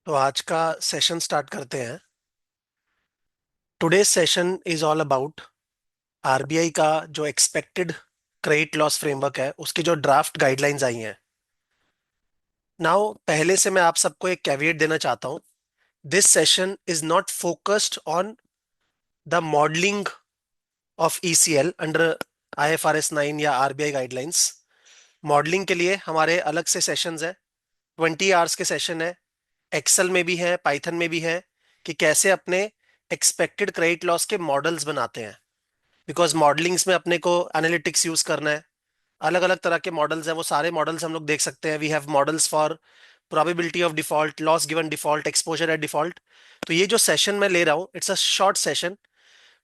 तो आज का सेशन स्टार्ट करते हैं। Today's session is all about RBI का जो एक्सपेक्टेड क्रेडिट लॉस फ्रेमवर्क है उसकी जो ड्राफ्ट गाइडलाइंस आई हैं। नाउ पहले से मैं आप सबको एक कैविएट देना चाहता हूं। This session is not focused on the modelling of ECL under IFRS 9 या आरबीआई गाइडलाइंस। मॉडलिंग के लिए हमारे अलग से सेशंस है। 20 आवर्स के सेशन है। एक्सेल में भी है, पाइथन में भी है कि कैसे अपने एक्सपेक्टेड क्रेडिट लॉस के मॉडल्स बनाते हैं। बिकॉज मॉडलिंग्स में अपने को एनालिटिक्स यूज करना है। अलग अलग तरह के मॉडल्स हैं, वो सारे मॉडल्स हम लोग देख सकते हैं। We have models for probability of default, loss given default, exposure at default. तो ये जो सेशन मैं ले रहा हूँ इट्स अ शॉर्ट सेशन।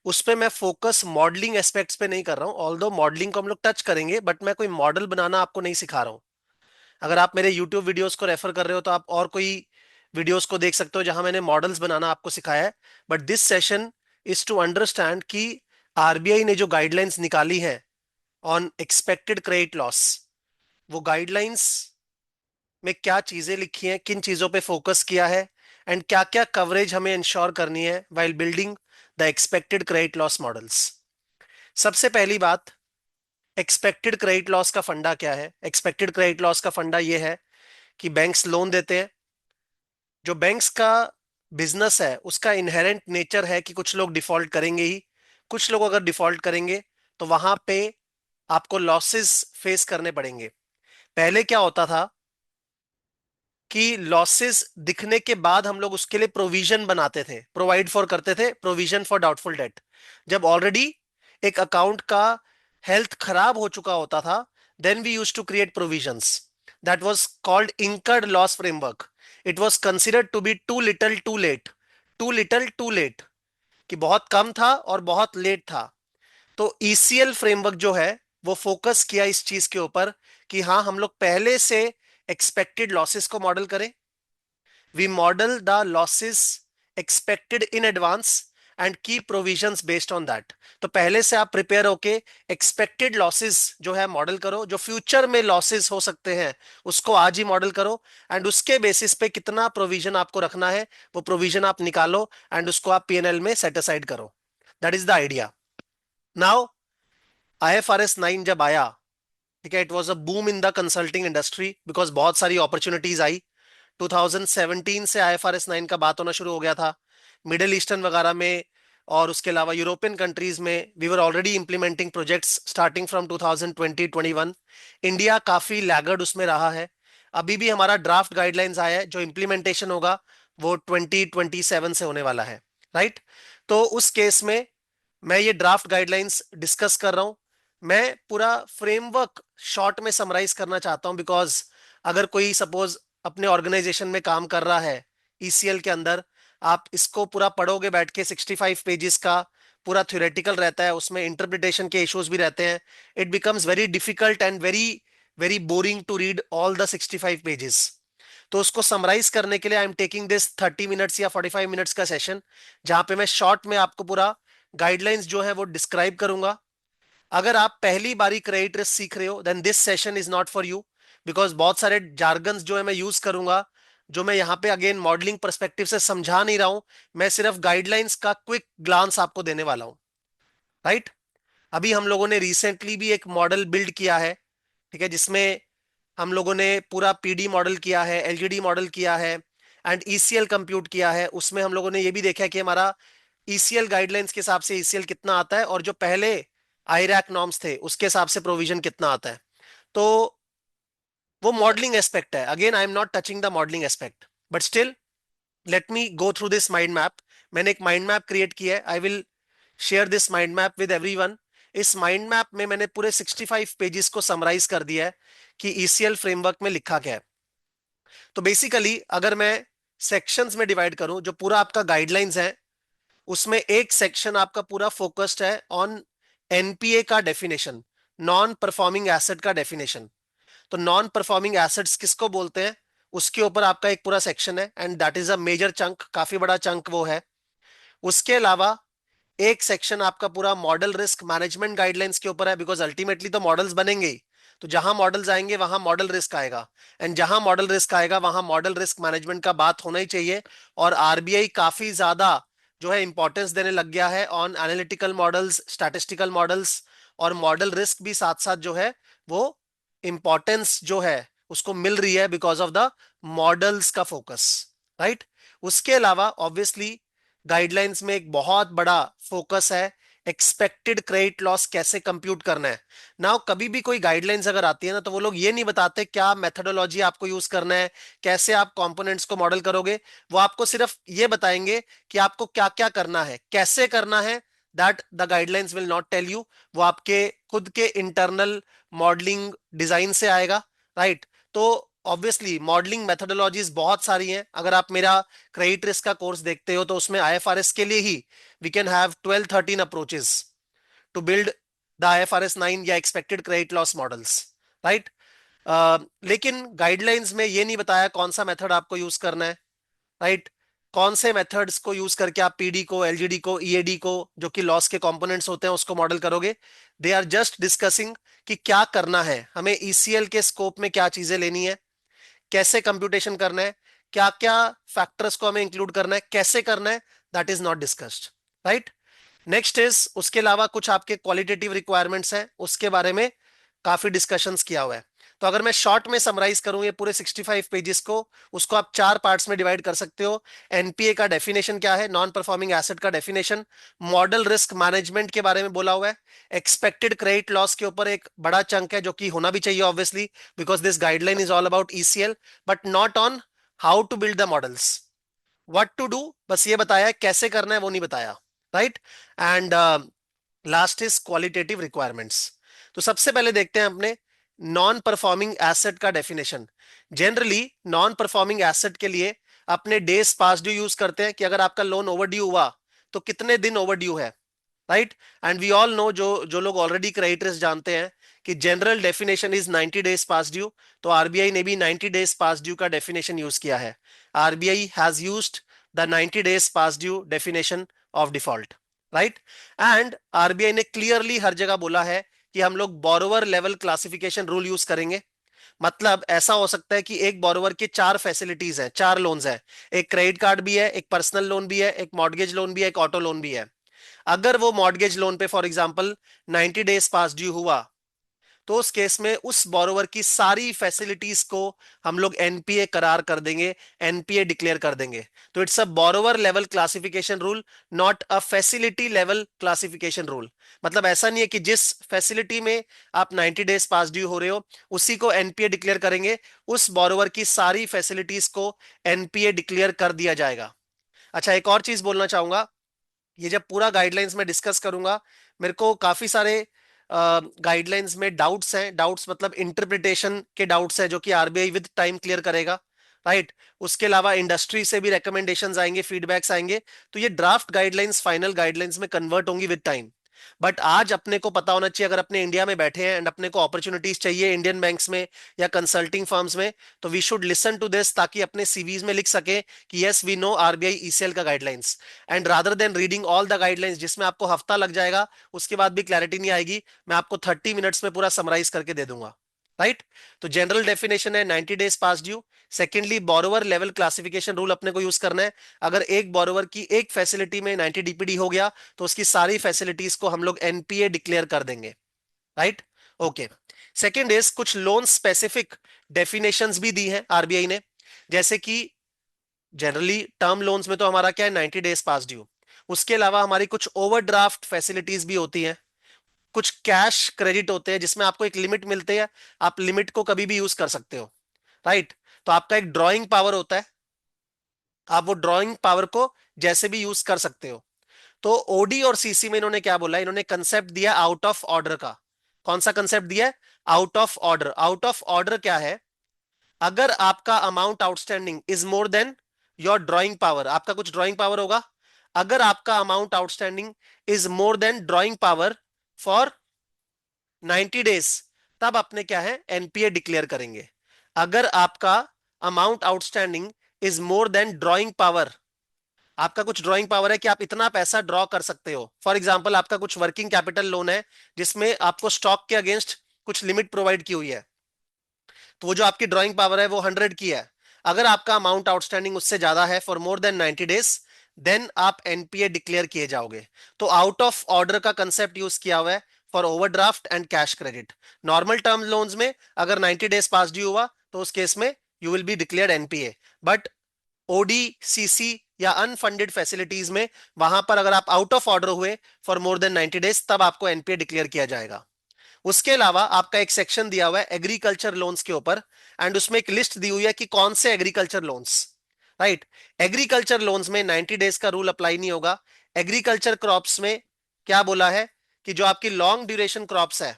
उस पे मैं फोकस मॉडलिंग एस्पेक्ट्स पे नहीं कर रहा हूँ। ऑल्दो मॉडलिंग को हम लोग टच करेंगे बट मैं कोई मॉडल बनाना आपको नहीं सिखा रहा हूँ। अगर आप मेरे यूट्यूब वीडियोस को रेफर कर रहे हो तो आप और कोई वीडियोस को देख सकते हो जहां मैंने मॉडल्स बनाना आपको सिखाया है। But this session is to understand कि आरबीआई ने जो गाइडलाइंस निकाली है ऑन एक्सपेक्टेड क्रेडिट लॉस, वो गाइडलाइंस में क्या चीजें लिखी हैं, किन चीजों पे फोकस किया है, एंड क्या क्या कवरेज हमें इंश्योर करनी है while building the expected credit loss models. सबसे पहली बात, एक्सपेक्टेड क्रेडिट लॉस का फंडा क्या है। एक्सपेक्टेड क्रेडिट लॉस का फंडा ये है कि बैंक्स लोन देते हैं। जो बैंक्स का बिजनेस है उसका इनहेरेंट नेचर है कि कुछ लोग डिफॉल्ट करेंगे ही। कुछ लोग अगर डिफॉल्ट करेंगे तो वहां पे आपको लॉसेस फेस करने पड़ेंगे। पहले क्या होता था कि लॉसेस दिखने के बाद हम लोग उसके लिए प्रोविजन बनाते थे, प्रोवाइड फॉर करते थे, प्रोविजन फॉर डाउटफुल डेट। जब ऑलरेडी एक अकाउंट का हेल्थ खराब हो चुका होता था, then we use to create provisions. That was called incurred loss framework. It was considered to be too little too late. Too little too late कि बहुत कम था और बहुत लेट था। तो ईसीएल फ्रेमवर्क जो है वो फोकस किया इस चीज के ऊपर कि हाँ, हम लोग पहले से एक्सपेक्टेड लॉसेस को मॉडल करें। V model the losses expected in advance and की प्रोविजंस बेस्ड ऑन दैट। तो पहले से आप प्रिपेयर होके एक्सपेक्टेड लॉसेस जो है मॉडल करो। जो फ्यूचर में लॉसेस हो सकते हैं उसको आज ही मॉडल करो, एंड उसके बेसिस पे कितना प्रोविजन आपको रखना है वो प्रोविजन आप निकालो एंड उसको आप पीएनएल में सेट असाइड करो। That is the idea. Now IFRS 9 जब आया, ठीक है, it was a boom in the consulting industry because बहुत सारी अपॉर्चुनिटीज आई। 2017 से आईएफआरएस 9 का बात होना शुरू हो गया था मिडिल ईस्टर्न वगैरह में। और उसके अलावा यूरोपियन कंट्रीज में we were already implementing projects starting from 2020-21। India काफी लैगर्ड उसमें रहा है। अभी भी हमारा ड्राफ्ट गाइडलाइंस आया है, जो इंप्लीमेंटेशन होगा वो 2027 से होने वाला है। राइट। तो उस केस में मैं ये ड्राफ्ट गाइडलाइंस डिस्कस कर रहा हूं। मैं पूरा फ्रेमवर्क शॉर्ट में समराइज करना चाहता हूं बिकॉज अगर कोई सपोज अपने ऑर्गेनाइजेशन में काम कर रहा है ईसीएल के अंदर, आप इसको पूरा पढ़ोगे बैठ के, 65 पेजेस का पूरा थ्योरेटिकल रहता है, उसमें इंटरप्रिटेशन के इश्यूज भी रहते हैं। It becomes very difficult and very very boring to read all the 65 pages. तो उसको समराइज करने के लिए I am taking this 30 minutes या 45 मिनट्स का सेशन, जहां पे मैं शॉर्ट में आपको पूरा गाइडलाइंस जो है वो डिस्क्राइब करूंगा। अगर आप पहली बारी क्रेडिट रिस्क सीख रहे हो then this session is not for you. Because बहुत सारे जार्गन्स जो है मैं यूज करूंगा, जो मैं यहाँ पे अगेन मॉडलिंग परस्पेक्टिव से समझा नहीं रहा हूं। मैं सिर्फ गाइडलाइंस का क्विक ग्लांस आपको देने वाला हूं। राइट। अभी हम लोगों ने रिसेंटली भी एक मॉडल बिल्ड किया है, ठीक है, जिसमें हम लोगों ने पूरा पीडी मॉडल किया है, एलजीडी मॉडल किया है, एंड ईसीएल कंप्यूट किया है। उसमें हम लोगों ने ये भी देखा है कि हमारा ईसीएल गाइडलाइंस के हिसाब से ईसीएल कितना आता है और जो पहले आईरैक नॉर्म्स थे उसके हिसाब से प्रोविजन कितना आता है। तो वो मॉडलिंग एस्पेक्ट है। Again I am not touching the modelling aspect but still let me go through this mind map. मैंने एक माइंड मैप क्रिएट किया है। आई will share this mind map with everyone. इस माइंड मैप में मैंने पूरे 65 pages को समराइज कर दिया है कि ईसीएल फ्रेमवर्क में लिखा क्या है। तो बेसिकली अगर मैं सेक्शंस में डिवाइड करूं, जो पूरा आपका गाइडलाइंस है उसमें एक सेक्शन आपका पूरा फोकस्ड है ऑन एनपीए का डेफिनेशन, नॉन परफॉर्मिंग एसेट का डेफिनेशन। तो नॉन परफॉर्मिंग एसेट्स किसको बोलते हैं उसके ऊपर आपका एक पूरा सेक्शन है, and that is a major chunk, काफी बड़ा चंक वो है। उसके अलावा एक सेक्शन आपका पूरा मॉडल रिस्क मैनेजमेंट गाइडलाइंस के ऊपर है, बिकॉज अल्टीमेटली तो मॉडल्स बनेंगे ही। तो जहां मॉडल्स आएंगे वहां मॉडल रिस्क आएगा, एंड जहां मॉडल रिस्क आएगा वहां मॉडल रिस्क मैनेजमेंट का बात होना ही चाहिए। और आरबीआई काफी ज्यादा जो है इंपॉर्टेंस देने लग गया है on analytical models, statistical models, और मॉडल रिस्क भी साथ साथ जो है वो इंपॉर्टेंस जो है उसको मिल रही है बिकॉज ऑफ द मॉडल्स का फोकस, राइट। उसके अलावा ऑब्वियसली गाइडलाइंस में एक बहुत बड़ा फोकस है एक्सपेक्टेड क्रेडिट लॉस कैसे कंप्यूट करना है। नाउ कभी भी कोई गाइडलाइंस अगर आती है ना तो वो लोग ये नहीं बताते क्या मेथोडोलॉजी आपको यूज करना है, कैसे आप कंपोनेंट्स को मॉडल करोगे। वो आपको सिर्फ ये बताएंगे कि आपको क्या क्या करना है, कैसे करना है, that the guidelines will not tell you. वो आपके खुद के इंटरनल मॉडलिंग डिजाइन से आएगा, राइट। तो ऑब्वियसली मॉडलिंग मेथोडोलॉजीज बहुत सारी हैं। अगर आप मेरा क्रेडिट रिस्क का कोर्स देखते हो तो उसमें आईएफआरएस के लिए ही we can have 12-13 approaches to build the IFRS 9 या expected credit loss models, right. लेकिन गाइडलाइंस में ये नहीं बताया कौन सा मेथड आपको यूज करना है, राइट। कौन से मेथड्स को यूज करके आप पीडी को, एलजीडी को, ईएडी को, जो कि लॉस के कंपोनेंट्स होते हैं, उसको मॉडल करोगे। दे आर जस्ट डिस्कसिंग कि क्या करना है हमें, ईसीएल के स्कोप में क्या चीजें लेनी है, कैसे कंप्यूटेशन करना है, क्या क्या फैक्टर्स को हमें इंक्लूड करना है, कैसे करना है, that is not discussed, right. Next is उसके अलावा कुछ आपके क्वालिटेटिव रिक्वायरमेंट्स हैं, उसके बारे में काफी डिस्कशंस किया हुआ है। तो अगर मैं शॉर्ट में समराइज करूं ये पूरे 65 पेजेस को, उसको आप चार पार्ट्स में डिवाइड कर सकते हो। एनपीए का डेफिनेशन क्या है, नॉन परफॉर्मिंग एसेट का डेफिनेशन, मॉडल रिस्क मैनेजमेंट के बारे में बोला हुआ है, एक्सपेक्टेड क्रेडिट लॉस के ऊपर एक बड़ा चंक है जो कि होना भी चाहिए obviously because this guideline is all about ECL, but not on how to build the models, what to do बस ये बताया है, कैसे करना है वो नहीं बताया, right. And last is qualitative requirements. तो सबसे पहले देखते हैं अपने नॉन परफॉर्मिंग एसेट का definition. Generally non performing asset के लिए अपने डेज पास ड्यू यूज करते हैं कि अगर आपका लोन ओवर ड्यू हुआ तो कितने दिन ओवर ड्यू है, right. And we all know, जो जो लोग ऑलरेडी क्रेडिट रिस्क जानते हैं कि general definition is 90 days past due. तो आरबीआई ने भी 90 डेज पास ड्यू का डेफिनेशन यूज किया है। RBI has used the 90 days past due definition of default, right. And RBI ने क्लियरली हर जगह बोला है कि हम लोग borrower level classification rule use करेंगे। मतलब ऐसा हो सकता है कि एक बोरोवर के चार फैसिलिटीज हैं, चार लोन्स हैं, एक क्रेडिट कार्ड भी है, एक पर्सनल लोन भी है, एक मॉर्गेज लोन भी है, एक ऑटो लोन भी है। अगर वो मॉर्गेज लोन पे for example 90 days past due हुआ तो उस केस में उस बोरोवर की सारी फैसिलिटीज को हम लोग एनपीए करार कर देंगे, एनपीए डिक्लेयर कर देंगे। तो it's a borrower level classification rule, not a facility level classification rule. मतलब ऐसा नहीं है कि जिस फैसिलिटी में आप 90 डेज पास ड्यू हो रहे हो उसी को एनपीए डिक्लेयर करेंगे, उस बोरोवर की सारी फैसिलिटीज को एनपीए डिक्लेयर कर दिया जाएगा। अच्छा, एक और चीज बोलना चाहूंगा, ये जब पूरा गाइडलाइंस में डिस्कस करूंगा, मेरे को काफी सारे गाइडलाइंस में डाउट्स हैं, डाउट्स मतलब इंटरप्रिटेशन के डाउट्स हैं जो कि आरबीआई विद टाइम क्लियर करेगा, राइट। उसके अलावा इंडस्ट्री से भी रिकमेंडेशंस आएंगे, फीडबैक्स आएंगे। तो ये ड्राफ्ट गाइडलाइंस फाइनल गाइडलाइंस में कन्वर्ट होंगी विद टाइम। बट आज अपने को पता होना चाहिए, अगर अपने इंडिया में बैठे हैं एंड अपने को अपॉर्चुनिटीज चाहिए इंडियन बैंक्स में या कंसल्टिंग फर्म्स में, तो we should listen to this ताकि अपने सीवीज में लिख सके कि yes we know RBI ECL का guidelines. And rather than reading all the guidelines जिसमें आपको हफ्ता लग जाएगा, उसके बाद भी क्लैरिटी नहीं आएगी, मैं आपको 30 मिनट्स में पूरा समराइज करके दे दूंगा, राइट। तो जनरल डेफिनेशन है 90 days past due. Secondly borrower level classification rule अपने को यूज करना है। अगर एक बोरोवर की एक फैसिलिटी में 90 डीपीडी हो गया तो उसकी सारी फैसिलिटीज को हम लोग एनपीए डिक्लेयर कर देंगे, राइट। ओके। सेकेंड इज कुछ लोन स्पेसिफिक डेफिनेशंस भी दी हैं आरबीआई ने, जैसे कि जनरली टर्म लोन्स में तो हमारा क्या है 90 डेज पास ड्यू। उसके अलावा हमारी कुछ ओवरड्राफ्ट फैसिलिटीज भी होती हैं, कुछ कैश क्रेडिट होते हैं जिसमें आपको एक लिमिट मिलती है, आप लिमिट को कभी भी यूज कर सकते हो, राइट। तो आपका एक ड्रॉइंग पावर होता है, आप वो ड्रॉइंग पावर को जैसे भी यूज कर सकते हो। तो ओडी और सीसी में इन्होंने क्या बोला, इन्होंने कंसेप्ट दिया आउट ऑफ ऑर्डर का। कौन सा कंसेप्ट दिया है, out of order. Out of order क्या है, अगर आपका amount outstanding is more than your drawing power, आपका कुछ ड्रॉइंग पावर होगा, अगर आपका amount outstanding is more than drawing power for 90 days, तब अपने क्या है एनपीए डिक्लेयर करेंगे। अगर आपका amount outstanding is more than drawing power, आपका कुछ ड्रॉइंग पावर है कि आप इतना पैसा ड्रॉ कर सकते हो, फॉर एग्जांपल आपका कुछ वर्किंग कैपिटल लोन है जिसमें आपको स्टॉक के अगेंस्ट कुछ लिमिट प्रोवाइड की हुई है, तो वो जो आपकी ड्राइंग पावर है वो 100 की है। अगर आपका अमाउंट आउटस्टैंडिंग उससे ज्यादा है for more than 90 days, then आप एनपीए डिक्लेयर किए जाओगे। तो आउट ऑफ ऑर्डर का कंसेप्ट यूज किया हुआ है for overdraft and cash credit. Normal term loans में अगर 90 डेज पास ड्यू हुआ तो उस केस में you will be declared NPA. But OD, CC या अनफंडेड फैसिलिटीज में, वहां पर अगर आप आउट ऑफ ऑर्डर हुए फॉर मोर देन 90 डेज, तब आपको एनपीए डिक्लेयर किया जाएगा। उसके अलावा आपका एक सेक्शन दिया हुआ है एग्रीकल्चर लोन्स के ऊपर, एंड उसमें एक लिस्ट दी हुई है कि कौन से agriculture loans. Right. Agriculture loans में 90 डेज का रूल अप्लाई नहीं होगा। एग्रीकल्चर क्रॉप्स में क्या बोला है कि जो आपकी लॉन्ग ड्यूरेशन क्रॉप्स है,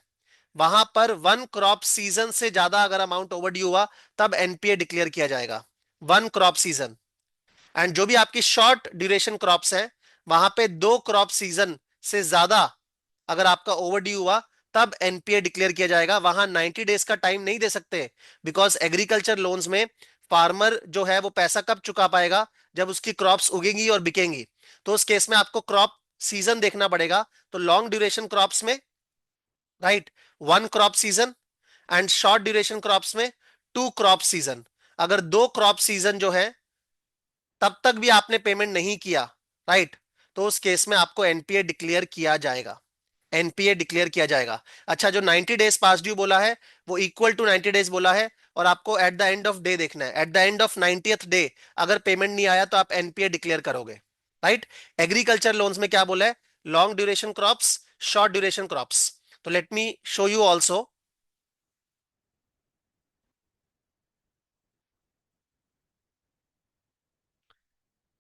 वहां पर वन क्रॉप सीजन से ज्यादा अगर अमाउंट ओवर ड्यू हुआ तब एनपीए डिक्लेयर किया जाएगा। One crop season. एंड जो भी आपकी शॉर्ट ड्यूरेशन क्रॉप्स हैं, वहां पे दो क्रॉप सीजन से ज्यादा अगर आपका ओवर ड्यू हुआ तब एनपीए डिक्लेयर किया जाएगा। वहां 90 डेज का टाइम नहीं दे सकते, बिकॉज एग्रीकल्चर लोन्स में फार्मर जो है वो पैसा कब चुका पाएगा, जब उसकी क्रॉप्स उगेंगी और बिकेंगी। तो उस केस में आपको क्रॉप सीजन देखना पड़ेगा। तो लॉन्ग ड्यूरेशन क्रॉप्स में, right, one crop season, and short duration crops में टू क्रॉप सीजन। अगर दो क्रॉप सीजन जो है तब तक भी आपने पेमेंट नहीं किया, राइट, तो उस केस में आपको एनपीए डिक्लेयर किया जाएगा। एनपीए डिक्लेयर किया जाएगा। अच्छा, जो 90 डेज पास ड्यू बोला है वो इक्वल टू 90 डेज बोला है, और आपको at the end of day देखना है। At the end of 90th day अगर पेमेंट नहीं आया तो आप एनपीए डिक्लेयर करोगे। राइट। एग्रीकल्चर लोन्स में क्या बोला है? Long duration crops, short duration crops. तो let me show you also.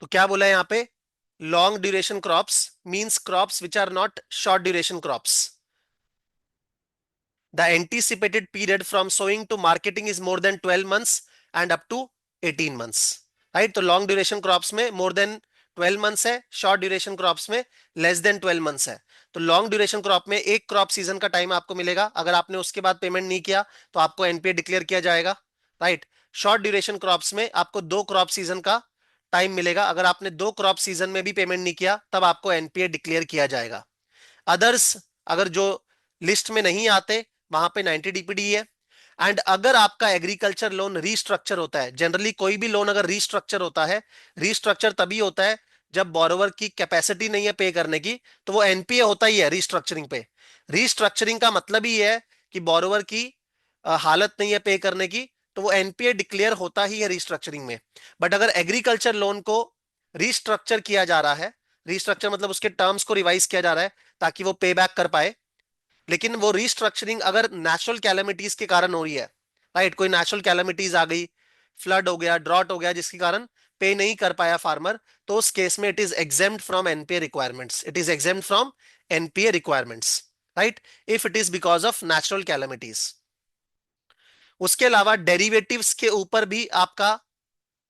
तो क्या बोला है यहाँ पे? Long duration crops means crops which are not short duration crops. The anticipated period from sowing to marketing is more than 12 months and up to 18 months. Right? तो long duration crops में more than 12 months है, short duration crops में less than 12 months है। तो long duration crop में एक crop season का time आपको मिलेगा। अगर आपने उसके बाद पेमेंट नहीं किया तो आपको एनपीए डिक्लेयर किया जाएगा। राइट। शॉर्ट ड्यूरेशन क्रॉप्स में आपको दो क्रॉप सीजन का टाइम मिलेगा। अगर आपने दो क्रॉप सीजन में भी पेमेंट नहीं किया तब आपको एनपीए डिक्लेयर किया जाएगा। अदर्स, अगर जो लिस्ट में नहीं आते, वहां पे 90 डीपीडी है। एंड अगर आपका एग्रीकल्चर लोन रीस्ट्रक्चर होता है, जनरली कोई भी लोन अगर रीस्ट्रक्चर होता है, रीस्ट्रक्चर तभी होता है जब बोरोवर की कैपेसिटी नहीं है पे करने की, तो वो एनपीए होता ही है रीस्ट्रक्चरिंग पे। रीस्ट्रक्चरिंग का मतलब ही है कि बोरोवर की हालत नहीं है पे करने की, तो वो एनपीए डिक्लेयर होता ही है रीस्ट्रक्चरिंग में। बट अगर एग्रीकल्चर लोन को रीस्ट्रक्चर किया जा रहा है, रीस्ट्रक्चर मतलब उसके टर्म्स को रिवाइज किया जा रहा है ताकि वो पे बैक कर पाए, लेकिन वो रीस्ट्रक्चरिंग अगर नेचुरल कैलेमिटीज के कारण हो रही है, राइट, कोई नेचुरल कैलेमिटीज आ गई, फ्लड हो गया, ड्रॉट हो गया, जिसके कारण पे नहीं कर पाया फार्मर, तो उस केस में it is exempt from NPA requirements. It is exempt from NPA requirements, right, if it is because of natural calamities. उसके अलावा डेरिवेटिव्स के ऊपर भी आपका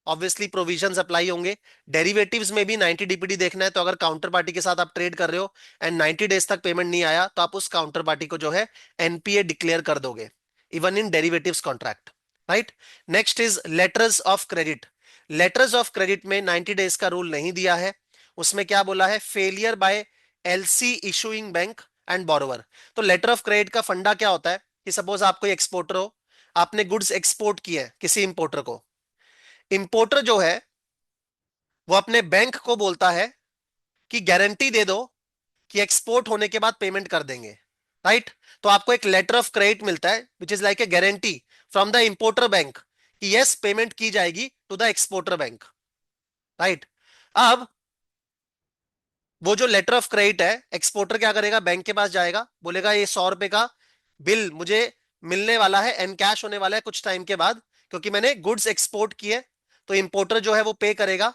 ऑब्वियसली प्रोविजंस अप्लाई होंगे। डेरिवेटिव्स में भी 90 डीपीडी देखना है। तो अगर काउंटर पार्टी के साथ आप ट्रेड कर रहे हो एंड 90 डेज तक पेमेंट नहीं आया तो आप उस काउंटर पार्टी को जो है एनपीए डिक्लेयर कर दोगे, even in derivatives contract. Right. Next is letters of credit. Letters of credit में 90 डेज का रूल नहीं दिया है। उसमें क्या बोला है? Failure by LC issuing bank and borrower. तो लेटर ऑफ क्रेडिट का फंडा क्या होता है कि सपोज आप कोई एक्सपोर्टर हो, आपने गुड्स एक्सपोर्ट किए हैं किसी इंपोर्टर को। इंपोर्टर जो है वो अपने बैंक को बोलता है कि गारंटी दे दो कि एक्सपोर्ट होने के बाद पेमेंट कर देंगे। राइट। तो आपको एक लेटर ऑफ क्रेडिट मिलता है which is like a guarantee from the importer bank कि यस पेमेंट की जाएगी to the exporter bank. Right. अब वो जो लेटर ऑफ क्रेडिट है, एक्सपोर्टर क्या करेगा? बैंक के पास जाएगा, बोलेगा ये 100 रुपए का बिल मुझे मिलने वाला है, एन कैश होने वाला है कुछ टाइम के बाद, क्योंकि मैंने गुड्स एक्सपोर्ट किए। तो इंपोर्टर जो है वो पे करेगा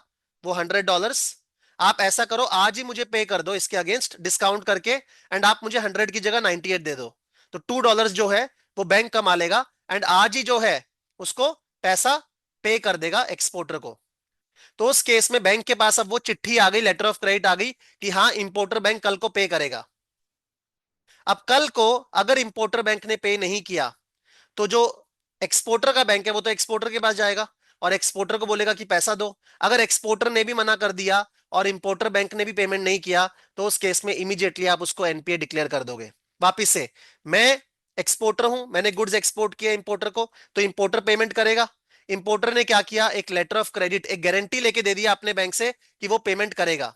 वो $100। आप ऐसा करो, आज ही मुझे पे कर दो इसके अगेंस्ट डिस्काउंट करके, एंड आप मुझे 100 की जगह 98 दे दो। तो $2 जो है वो बैंक कमा लेगा, एंड आज ही जो है उसको पैसा पे कर देगा एक्सपोर्टर को। तो उस केस में बैंक के पास अब वो चिट्ठी आ गई, लेटर ऑफ क्रेडिट आ गई कि हाँ इंपोर्टर बैंक कल को पे करेगा। अब कल को अगर इंपोर्टर बैंक ने पे नहीं किया तो जो एक्सपोर्टर का बैंक है वो तो एक्सपोर्टर के पास जाएगा और एक्सपोर्टर को बोलेगा कि पैसा दो। अगर एक्सपोर्टर ने भी मना कर दिया और इंपोर्टर बैंक ने भी पेमेंट नहीं किया तो उस केस में इमीडिएटली आप उसको एनपीए डिक्लेयर कर दोगे। वापिस से मैं एक्सपोर्टर हूं, मैंने गुड्स एक्सपोर्ट किया इंपोर्टर को, तो इंपोर्टर पेमेंट करेगा। इंपोर्टर ने क्या किया, एक लेटर ऑफ क्रेडिट, एक गारंटी लेके दे दिया अपने बैंक से कि वो पेमेंट करेगा।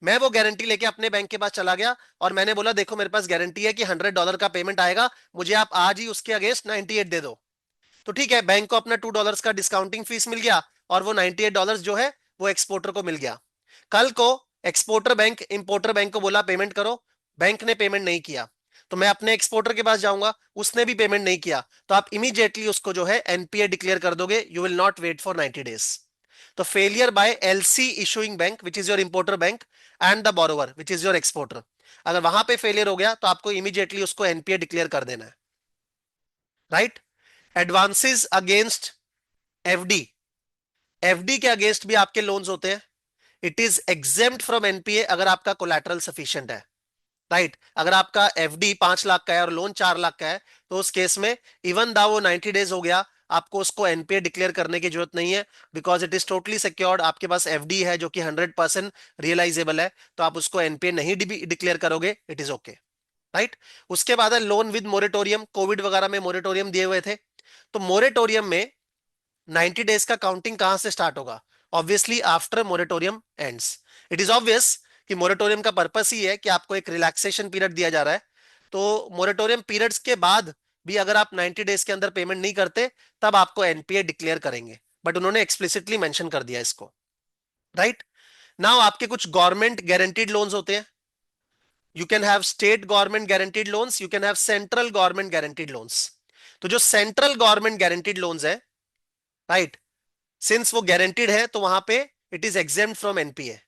मैं वो गारंटी लेके अपने बैंक के पास चला गया और मैंने बोला देखो मेरे पास गारंटी है कि $100 का पेमेंट आएगा, मुझे आप आज ही उसके अगेंस्ट 98 दे दो। तो ठीक है, बैंक को अपना $2 का डिस्काउंटिंग फीस मिल गया और वो $98 जो है वो एक्सपोर्टर को मिल गया। कल को एक्सपोर्टर बैंक इंपोर्टर बैंक को बोला पेमेंट करो, बैंक ने पेमेंट नहीं किया, तो मैं अपने एक्सपोर्टर के पास जाऊंगा, उसने भी पेमेंट नहीं किया, तो आप इमीडिएटली उसको जो है एनपीए डिक्लेयर कर दोगे, you will not wait for 90 days। तो failure by LC issuing bank which is your importer bank and the borrower which is your exporter, अगर वहां पे फेलियर हो गया तो आपको इमीडिएटली उसको एनपीए डिक्लेयर कर देना है। Right. Advances against FD, FD के अगेंस्ट भी आपके लोन्स होते हैं, it is exempt from NPA अगर आपका कोलैटरल सफिशिएंट है। राइट। अगर आपका एफडी 5 लाख का है और लोन 4 लाख का है, तो उस केस में इवन दा वो 90 days हो गया, आपको उसको एनपीए डिक्लेयर करने की जरूरत नहीं है, because it is totally secured, आपके पास एफडी है जो कि 100% रियलाइजेबल है, तो आप उसको एनपीए नहीं डिक्लेयर करोगे, इट इज ओके। राइट। उसके बाद है लोन विद मोरेटोरियम, कोविड वगैरह में मोरेटोरियम दिए हुए थे, तो मोरेटोरियम में 90 days का काउंटिंग कहां से स्टार्ट होगा, obviously after moratorium ends. It is obvious कि मोरेटोरियम का पर्पस ही है कि आपको एक रिलैक्सेशन पीरियड दिया जा रहा है, तो मोरेटोरियम पीरियड्स के बाद भी अगर आप 90 days के अंदर पेमेंट नहीं करते तब आपको एनपीए डिक्लेयर करेंगे, बट उन्होंने एक्सप्लिसिटली मेंशन कर दिया इसको। राइट। नाउ आपके कुछ गवर्नमेंट गारंटीड लोन्स होते हैं, you can have state government guaranteed loans, you can have central government guaranteed loans. तो जो सेंट्रल गवर्नमेंट गारंटीड लोन्स है, राइट, सिंस वो गारंटीड है तो वहां पे it is exempt from NPA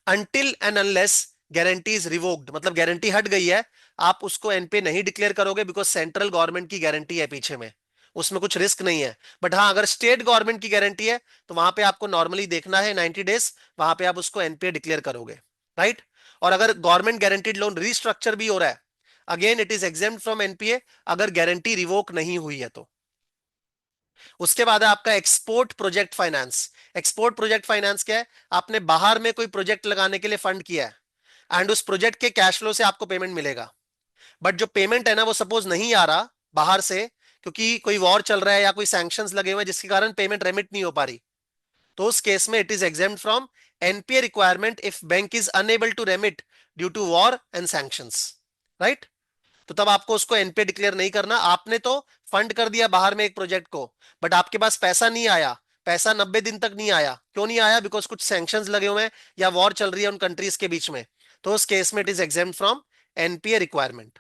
until and unless guarantee is revoked, मतलब guarantee हट गई है, आप उसको एनपीए नहीं डिक्लेयर करोगे बिकॉज सेंट्रल गवर्नमेंट की गारंटी है पीछे में, उसमें कुछ रिस्क नहीं है। बट हाँ, अगर स्टेट गवर्नमेंट की गारंटी है तो वहां पे आपको नॉर्मली देखना है 90 days, वहां पे आप उसको एनपीए डिक्लेयर करोगे। राइट। और अगर गवर्नमेंट गारंटीड लोन रीस्ट्रक्चर भी हो रहा है, again it is exempt from NPA अगर गारंटी रिवोक नहीं हुई है तो। उसके बाद है आपका export project finance. Export project finance क्या है, आपने बाहर में कोई प्रोजेक्ट लगाने के लिए फंड किया है एंड उस प्रोजेक्ट के कैश फ्लो से आपको पेमेंट मिलेगा, बट जो पेमेंट है ना वो सपोज नहीं आ रहा बाहर से, क्योंकि कोई वॉर चल रहा है या कोई सैंक्शंस लगे हुए हैं जिसके कारण पेमेंट रेमिट नहीं हो पा रही, तो उस केस में it is exempt from NPA requirement if bank is unable to remit due to war and sanctions. Right. तो तब आपको उसको एनपीए डिक्लेयर नहीं करना, आपने तो फंड कर दिया बाहर में एक प्रोजेक्ट को, बट आपके पास पैसा नहीं आया, पैसा 90 दिन तक नहीं आया, क्यों नहीं आया, बिकॉज कुछ सैंक्शंस लगे हुए हैं या वॉर चल रही है उन कंट्रीज के बीच में, तो उस केस में it is exempt from NPA requirement.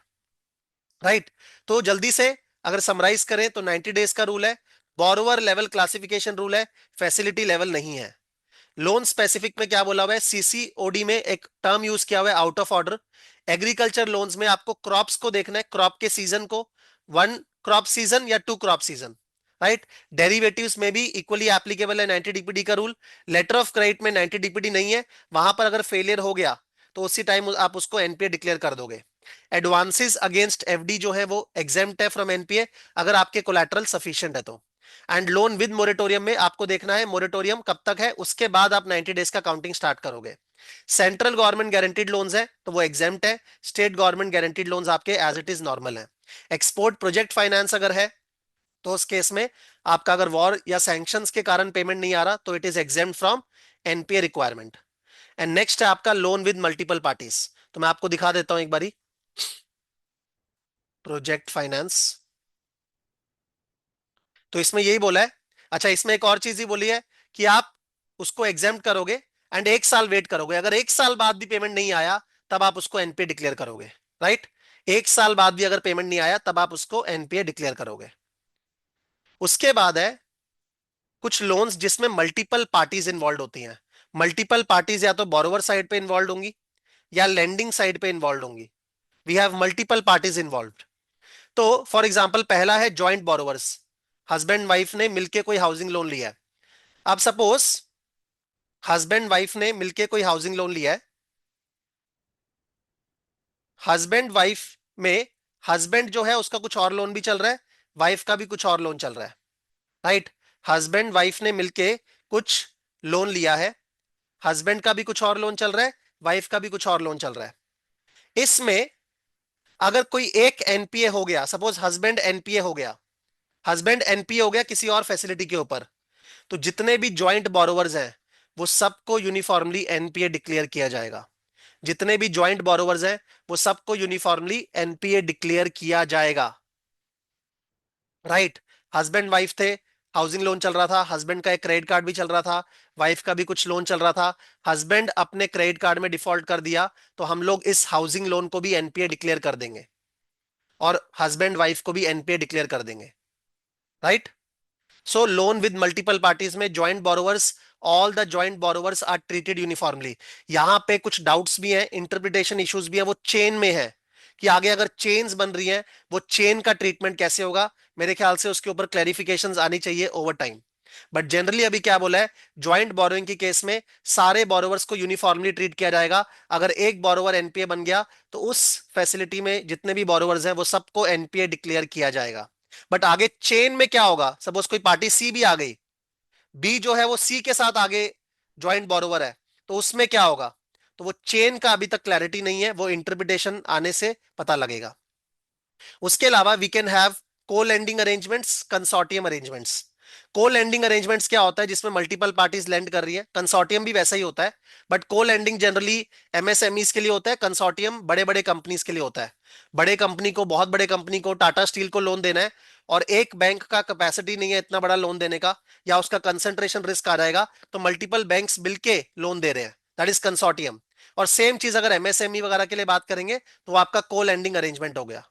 Right. तो जल्दी से अगर समराइज करें तो 90 days का रूल है, बोरोवर लेवल क्लासिफिकेशन रूल है, फैसिलिटी लेवल नहीं है। लोन स्पेसिफिक में क्या बोला हुआ है, सीसीओडी में एक टर्म यूज किया हुआ है out of order. Agriculture loans में आपको क्रॉप्स को देखना है, क्रॉप के सीजन को, 1 क्रॉप सीजन या 2 क्रॉप सीजन। राइट। डेरिवेटिव्स में भी इक्वली एप्लीकेबल है 90 डीपीडी का रूल। लेटर ऑफ क्रेडिट में 90 डीपीडी नहीं है, वहां पर अगर फेलियर हो गया तो उसी टाइम आप उसको एनपीए डिक्लेयर कर दोगे। एडवांसेस अगेंस्ट एफडी जो है वो एग्जेम्प्ट है फ्रॉम एनपीए अगर आपके कोलैटरल सफिशिएंट है तो। एंड लोन विद मोरेटोरियम में आपको देखना है मोरेटोरियम कब तक है, उसके बाद आप 90 days का काउंटिंग स्टार्ट करोगे। सेंट्रल गवर्नमेंट गारंटीड लोन्स है तो वो एग्जेम्प्ट है, स्टेट गवर्नमेंट गारंटीड लोन्स आपके एज इट इज नॉर्मल है। एक्सपोर्ट प्रोजेक्ट फाइनेंस अगर है तो उस केस में आपका अगर वॉर या सैंक्शंस के कारण पेमेंट नहीं आ रहा तो it is exempt from NPA requirement. And next है आपका लोन विद मल्टीपल पार्टीज, तो मैं आपको दिखा देता हूं एक बारी प्रोजेक्ट फाइनेंस। तो इसमें यही बोला है, अच्छा इसमें एक और चीज ही बोली है कि आप उसको एग्जाम करोगे एंड 1 साल वेट करोगे, अगर 1 साल बाद भी पेमेंट नहीं आया तब आप उसको एनपीए डिक्लेयर करोगे। राइट। 1 साल बाद भी अगर पेमेंट नहीं आया तब आप उसको एनपीए डिक्लेयर करोगे। उसके बाद है कुछ लोन्स जिसमें मल्टीपल पार्टीज इन्वॉल्व होती हैं। मल्टीपल पार्टीज या तो बोरोवर साइड पे इन्वॉल्व होंगी या लेंडिंग साइड पे इन्वॉल्व होंगी। We have multiple parties involve. तो फॉर एग्जाम्पल पहला है जॉइंट बोरोवर्स, हस्बैंड वाइफ ने मिलके कोई हाउसिंग लोन लिया है। अब सपोज हस्बैंड वाइफ ने मिलके कोई हाउसिंग लोन लिया है, हस्बैंड वाइफ में हस्बैंड जो है उसका कुछ और लोन भी चल रहा है, वाइफ का भी कुछ और लोन चल रहा है। राइट। हस्बैंड वाइफ ने मिलके कुछ लोन लिया है, हस्बैंड का भी कुछ और लोन चल रहा है, वाइफ का भी कुछ और लोन चल रहा है। इसमें अगर कोई एक एनपीए हो गया, सपोज हस्बैंड एनपीए हो गया, हस्बैंड एनपीए हो गया किसी और फैसिलिटी के ऊपर, तो जितने भी ज्वाइंट बोरोवर्स हैं वो सबको यूनिफॉर्मली एनपीए डिक्लेयर किया जाएगा। जितने भी ज्वाइंट बोरोवर्स हैं वो सबको यूनिफॉर्मली एनपीए डिक्लेयर किया जाएगा। राइट। हस्बैंड वाइफ थे, हाउसिंग लोन चल रहा था, हस्बैंड का एक क्रेडिट कार्ड भी चल रहा था, वाइफ का भी कुछ लोन चल रहा था। हस्बैंड अपने क्रेडिट कार्ड में डिफॉल्ट कर दिया तो हम लोग इस हाउसिंग लोन को भी एनपीए डिक्लेयर कर देंगे, और हस्बैंड वाइफ को भी एनपीए डिक्लेयर कर देंगे। Right. So loan with multiple parties में joint borrowers, all the joint borrowers are treated uniformly. यहां पे कुछ डाउट्स भी हैं, इंटरप्रिटेशन इश्यूज भी है, वो चेन में है कि आगे अगर चेन्स बन रही हैं वो चेन का ट्रीटमेंट कैसे होगा। मेरे ख्याल से उसके ऊपर क्लैरिफिकेशंस आनी चाहिए ओवर टाइम। बट जनरली अभी क्या बोला है, ज्वाइंट बोरोइंग के केस में सारे बोरोवर्स को यूनिफॉर्मली ट्रीट किया जाएगा। अगर एक बोरोवर एनपीए बन गया तो उस फैसिलिटी में जितने भी बोरोवर्स हैं वो सबको एनपीए डिक्लेयर किया जाएगा। बट आगे चेन में क्या होगा, सपोज कोई पार्टी सी भी आ गई, बी जो है वो सी के साथ आगे ज्वाइंट बोरोवर है, तो उसमें क्या होगा, तो वो चेन का अभी तक क्लैरिटी नहीं है, वो इंटरप्रिटेशन आने से पता लगेगा। उसके अलावा वी कैन हैव को लेंडिंग अरेंजमेंट्स, कंसोर्टियम अरेंजमेंट्स। को लेंडिंग अरेंजमेंट्स क्या होता है, जिसमें मल्टीपल पार्टीज लेंड कर रही है। कंसोर्टियम भी वैसा ही होता है, बट को लेंडिंग जनरली एमएसएमईज के लिए होता है, कंसोर्टियम बड़े बड़े कंपनीज के लिए होता है। बड़े कंपनी को, बहुत बड़े कंपनी को, टाटा स्टील को लोन देना है, और एक बैंक का कैपेसिटी नहीं है इतना बड़ा लोन देने का, या उसका कंसंट्रेशन रिस्क आ जाएगा, तो मल्टीपल बैंक्स मिलके लोन दे रहे हैं, दैट इज कंसोर्टियम। और सेम चीज अगर एमएसएमई वगैरह के लिए बात करेंगे तो वो आपका को लेंडिंग अरेंजमेंट हो गया।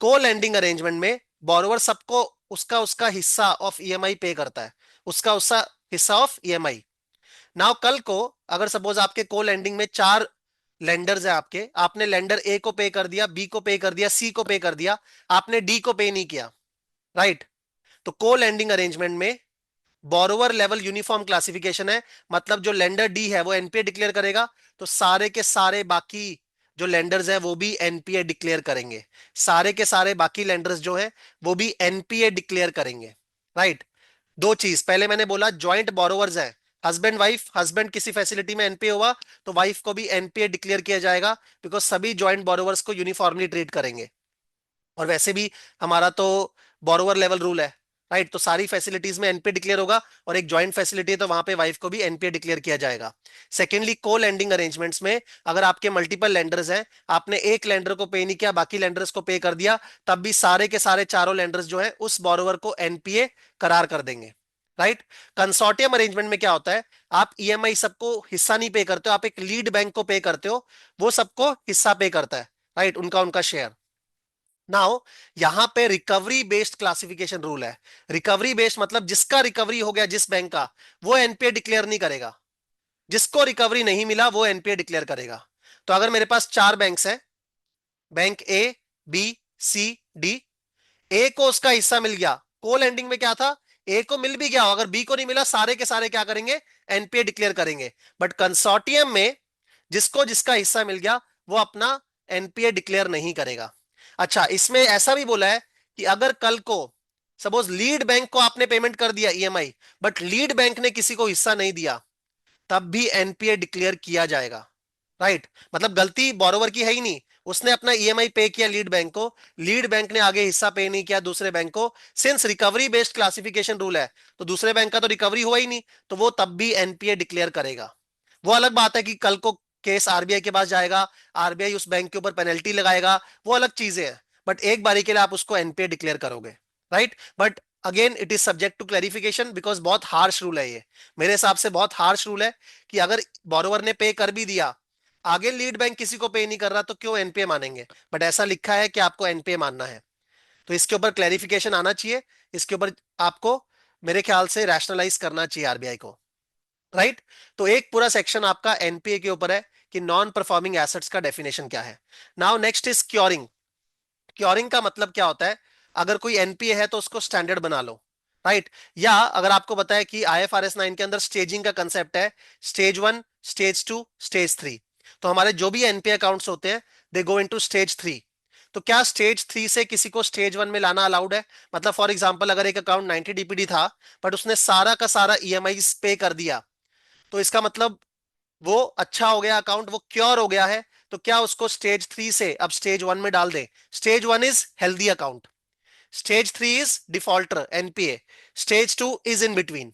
को लेंडिंग अरेंजमेंट में बोरोवर सबको उसका उसका हिस्सा ऑफ ईएमआई पे करता है, उसका उसका हिस्सा ऑफ ईएमआई। नाउ कल को अगर सपोज आपके को लेंडिंग में चार लेंडर्स हैं आपके, आपने लेंडर ए को पे कर दिया, बी को पे कर दिया, सी को पे कर दिया, आपने डी को पे नहीं किया। राइट। तो को लेंडिंग अरेंजमेंट में बोरोवर लेवल यूनिफॉर्म क्लासिफिकेशन है, मतलब जो लेंडर डी है वो एनपीए डिक्लेयर करेगा, तो सारे के सारे बाकी जो लेंडर्स हैं वो भी एनपीए डिक्लेयर करेंगे। सारे के सारे बाकी लेंडर्स जो हैं वो भी एनपीए डिक्लेयर करेंगे। राइट। दो चीज पहले मैंने बोला, ज्वाइंट बोरोवर्स हैं, हस्बैंड वाइफ, हस्बैंड किसी फैसिलिटी में एनपीए हुआ तो वाइफ को भी एनपीए डिक्लेयर किया जाएगा, बिकॉज सभी ज्वाइंट बोरोवर्स को यूनिफॉर्मली ट्रीट करेंगे। और वैसे भी हमारा तो बोरोवर लेवल रूल है। राइट। तो सारी फैसिलिटीज में एनपीए डिक्लेयर होगा, और एक जॉइंट फैसिलिटी है तो वहां पे वाइफ को भी एनपीए डिक्लेयर किया जाएगा। सेकेंडली, को लेंडिंग अरेंजमेंट्स में अगर आपके मल्टीपल लेंडर्स हैं, आपने एक लेंडर को पे नहीं किया, बाकी लेंडर्स को पे कर दिया, तब भी सारे के सारे चारों लेंडर्स जो हैं उस बोरोवर को एनपीए करार कर देंगे। राइट। कंसोर्टियम अरेंजमेंट में क्या होता है, आप ईएमआई सबको हिस्सा नहीं पे करते हो, आप एक लीड बैंक को पे करते हो, वो सबको हिस्सा पे करता है। राइट। उनका उनका शेयर। नाउ यहां पे रिकवरी बेस्ड क्लासिफिकेशन रूल है। रिकवरी बेस्ड मतलब जिसका रिकवरी हो गया जिस बैंक का, वो एनपीए डिक्लेयर नहीं करेगा, जिसको रिकवरी नहीं मिला वो एनपीए डिक्लेयर करेगा। तो अगर मेरे पास चार बैंक्स हैं, बैंक ए, बी, सी, डी, ए को उसका हिस्सा मिल गया, को लेंडिंग में क्या था, ए को मिल भी गया, अगर बी को नहीं मिला सारे के सारे क्या करेंगे, एनपीए डिक्लेयर करेंगे। बट कंसोर्टियम में जिसको जिसका हिस्सा मिल गया वो अपना एनपीए डिक्लेयर नहीं करेगा। अच्छा, इसमें ऐसा भी बोला है कि अगर कल को सपोज लीड बैंक को आपने पेमेंट कर दिया ईएमआई, बट लीड बैंक ने किसी को हिस्सा नहीं दिया, तब भी एनपीए डिक्लेयर किया जाएगा। राइट। मतलब गलती बोरोवर की है ही नहीं, उसने अपना ईएमआई पे किया लीड बैंक को, लीड बैंक ने आगे हिस्सा पे नहीं किया दूसरे बैंक को। Since recovery based classification rule है तो दूसरे बैंक का तो रिकवरी हुआ ही नहीं, तो वो तब भी एनपीए डिक्लेयर करेगा। वो अलग बात है कि कल को केस आरबीआई के पास जाएगा, आरबीआई उस बैंक के ऊपर पेनल्टी लगाएगा, वो अलग चीजें हैं, बट एक बारी के लिए आप उसको एनपीए डिक्लेयर करोगे। Right. But again it is subject to clarification, because बहुत हार्श रूल है ये, मेरे हिसाब से बहुत हार्श रूल है कि अगर बोरोवर ने पे कर भी दिया, आगे लीड बैंक किसी को पे नहीं कर रहा, तो क्यों एनपीए मानेंगे। बट ऐसा लिखा है कि आपको एनपीए मानना है, तो इसके ऊपर क्लैरिफिकेशन आना चाहिए, इसके ऊपर आपको मेरे ख्याल से रैशनलाइज करना चाहिए आरबीआई को। राइट। तो एक पूरा सेक्शन आपका एनपीए के ऊपर है कि नॉन परफॉर्मिंग एसेट्स का डेफिनेशन क्या है। Now next is curing. Curing का मतलब क्या होता है, अगर कोई एनपीए है तो उसको स्टैंडर्ड बना लो। राइट। या अगर आपको बताया कि आईएफआरएस 9 के अंदर स्टेजिंग का कंसेप्ट है, स्टेज 1, स्टेज 2, स्टेज 3, तो हमारे जो भी एनपीए अकाउंट्स होते हैं दे गो इनटू स्टेज 3। तो क्या स्टेज 3 से किसी को स्टेज 1 में लाना अलाउड है, मतलब फॉर एग्जांपल अगर एक अकाउंट 90 डीपीडी था बट उसने सारा का सारा ईएमआई पे कर दिया, तो इसका मतलब वो अच्छा हो गया अकाउंट, वो क्योर हो गया है, तो क्या उसको स्टेज 3 से अब स्टेज 1 में डाल दें? Stage 1 is healthy account, stage 3 is defaulter NPA, stage 2 is in between,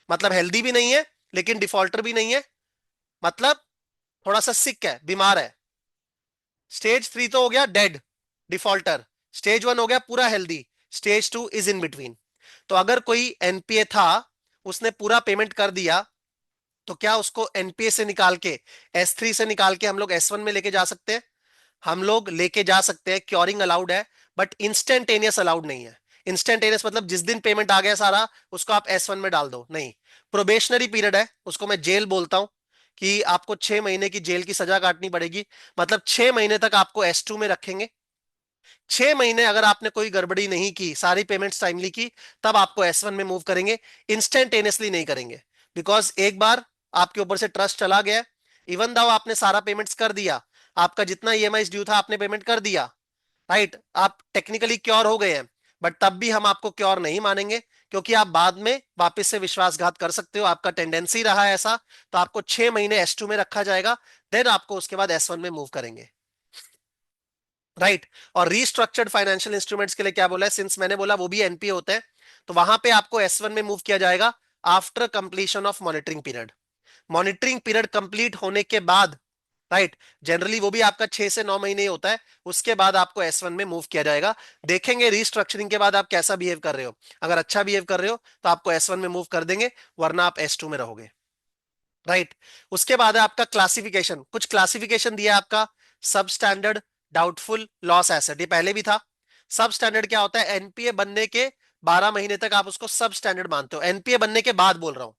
मतलब हेल्दी भी नहीं है लेकिन डिफॉल्टर भी नहीं है, मतलब थोड़ा सा सिक है, बीमार है। स्टेज 3 तो हो गया डेड, डिफॉल्टर। स्टेज 1 हो गया पूरा healthy, stage 2 is in between. तो अगर कोई एनपीए था, उसने पूरा पेमेंट कर दिया, तो क्या उसको एनपीए से निकाल के, S3 से निकाल के हम लोग S1 में लेके जा सकते हैं? हम लोग लेके जा सकते हैं, क्योरिंग अलाउड है, बट इंस्टेंटेनियस अलाउड नहीं है। इंस्टेंटेनियस मतलब जिस दिन पेमेंट आ गया सारा, उसको आप S1 में डाल दो, नहीं। प्रोबेशनरी पीरियड है, उसको मैं जेल बोलता हूं, कि आपको 6 महीने की जेल की सजा काटनी पड़ेगी। मतलब 6 महीने तक आपको S2 में रखेंगे। 6 महीने अगर आपने कोई गड़बड़ी नहीं की, सारी पेमेंट्स टाइमली की, तब आपको S1 में मूव करेंगे, इंस्टेंटेनियसली नहीं करेंगे। बिकॉज एक बार आपके ऊपर से ट्रस्ट चला गया, इवन दाउ आपने सारा पेमेंट्स कर दिया, आपका जितना ईएमआई ड्यू था आपने पेमेंट कर दिया, राइट, आप टेक्निकली क्योर हो गए हैं, बट तब भी हम आपको क्योर नहीं मानेंगे, क्योंकि आप बाद में वापस से विश्वासघात कर सकते हो, आपका टेंडेंसी रहा है ऐसा। तो आपको 6 महीने S2 में रखा जाएगा, देन आपको उसके बाद S1 में मूव करेंगे, राइट। और रीस्ट्रक्चर्ड फाइनेंशियल इंस्ट्रूमेंट्स के लिए क्या बोला है, सिंस मैंने बोला वो भी एनपीए होते हैं, तो वहां पे आपको S1 में मूव किया जाएगा after completion of monitoring period. Monitoring period complete होने के बाद, राइट, जनरली वो भी आपका 6 से 9 महीने ही होता है, उसके बाद आपको S1 में मूव किया जाएगा। देखेंगे रीस्ट्रक्चरिंग के बाद आप कैसा बिहेव कर रहे हो, अगर अच्छा बिहेव कर रहे हो तो आपको S1 में मूव कर देंगे, वरना आप S2 में रहोगे, राइट। उसके बाद है आपका क्लासिफिकेशन, कुछ क्लासिफिकेशन दिया है आपका, सब स्टैंडर्ड, डाउटफुल, लॉस एसेट, ये पहले भी था। सब स्टैंडर्ड क्या होता है, एनपीए बनने के 12 महीने तक आप उसको सब स्टैंडर्ड मानते हो, एनपीए बनने के बाद बोल रहा हूं।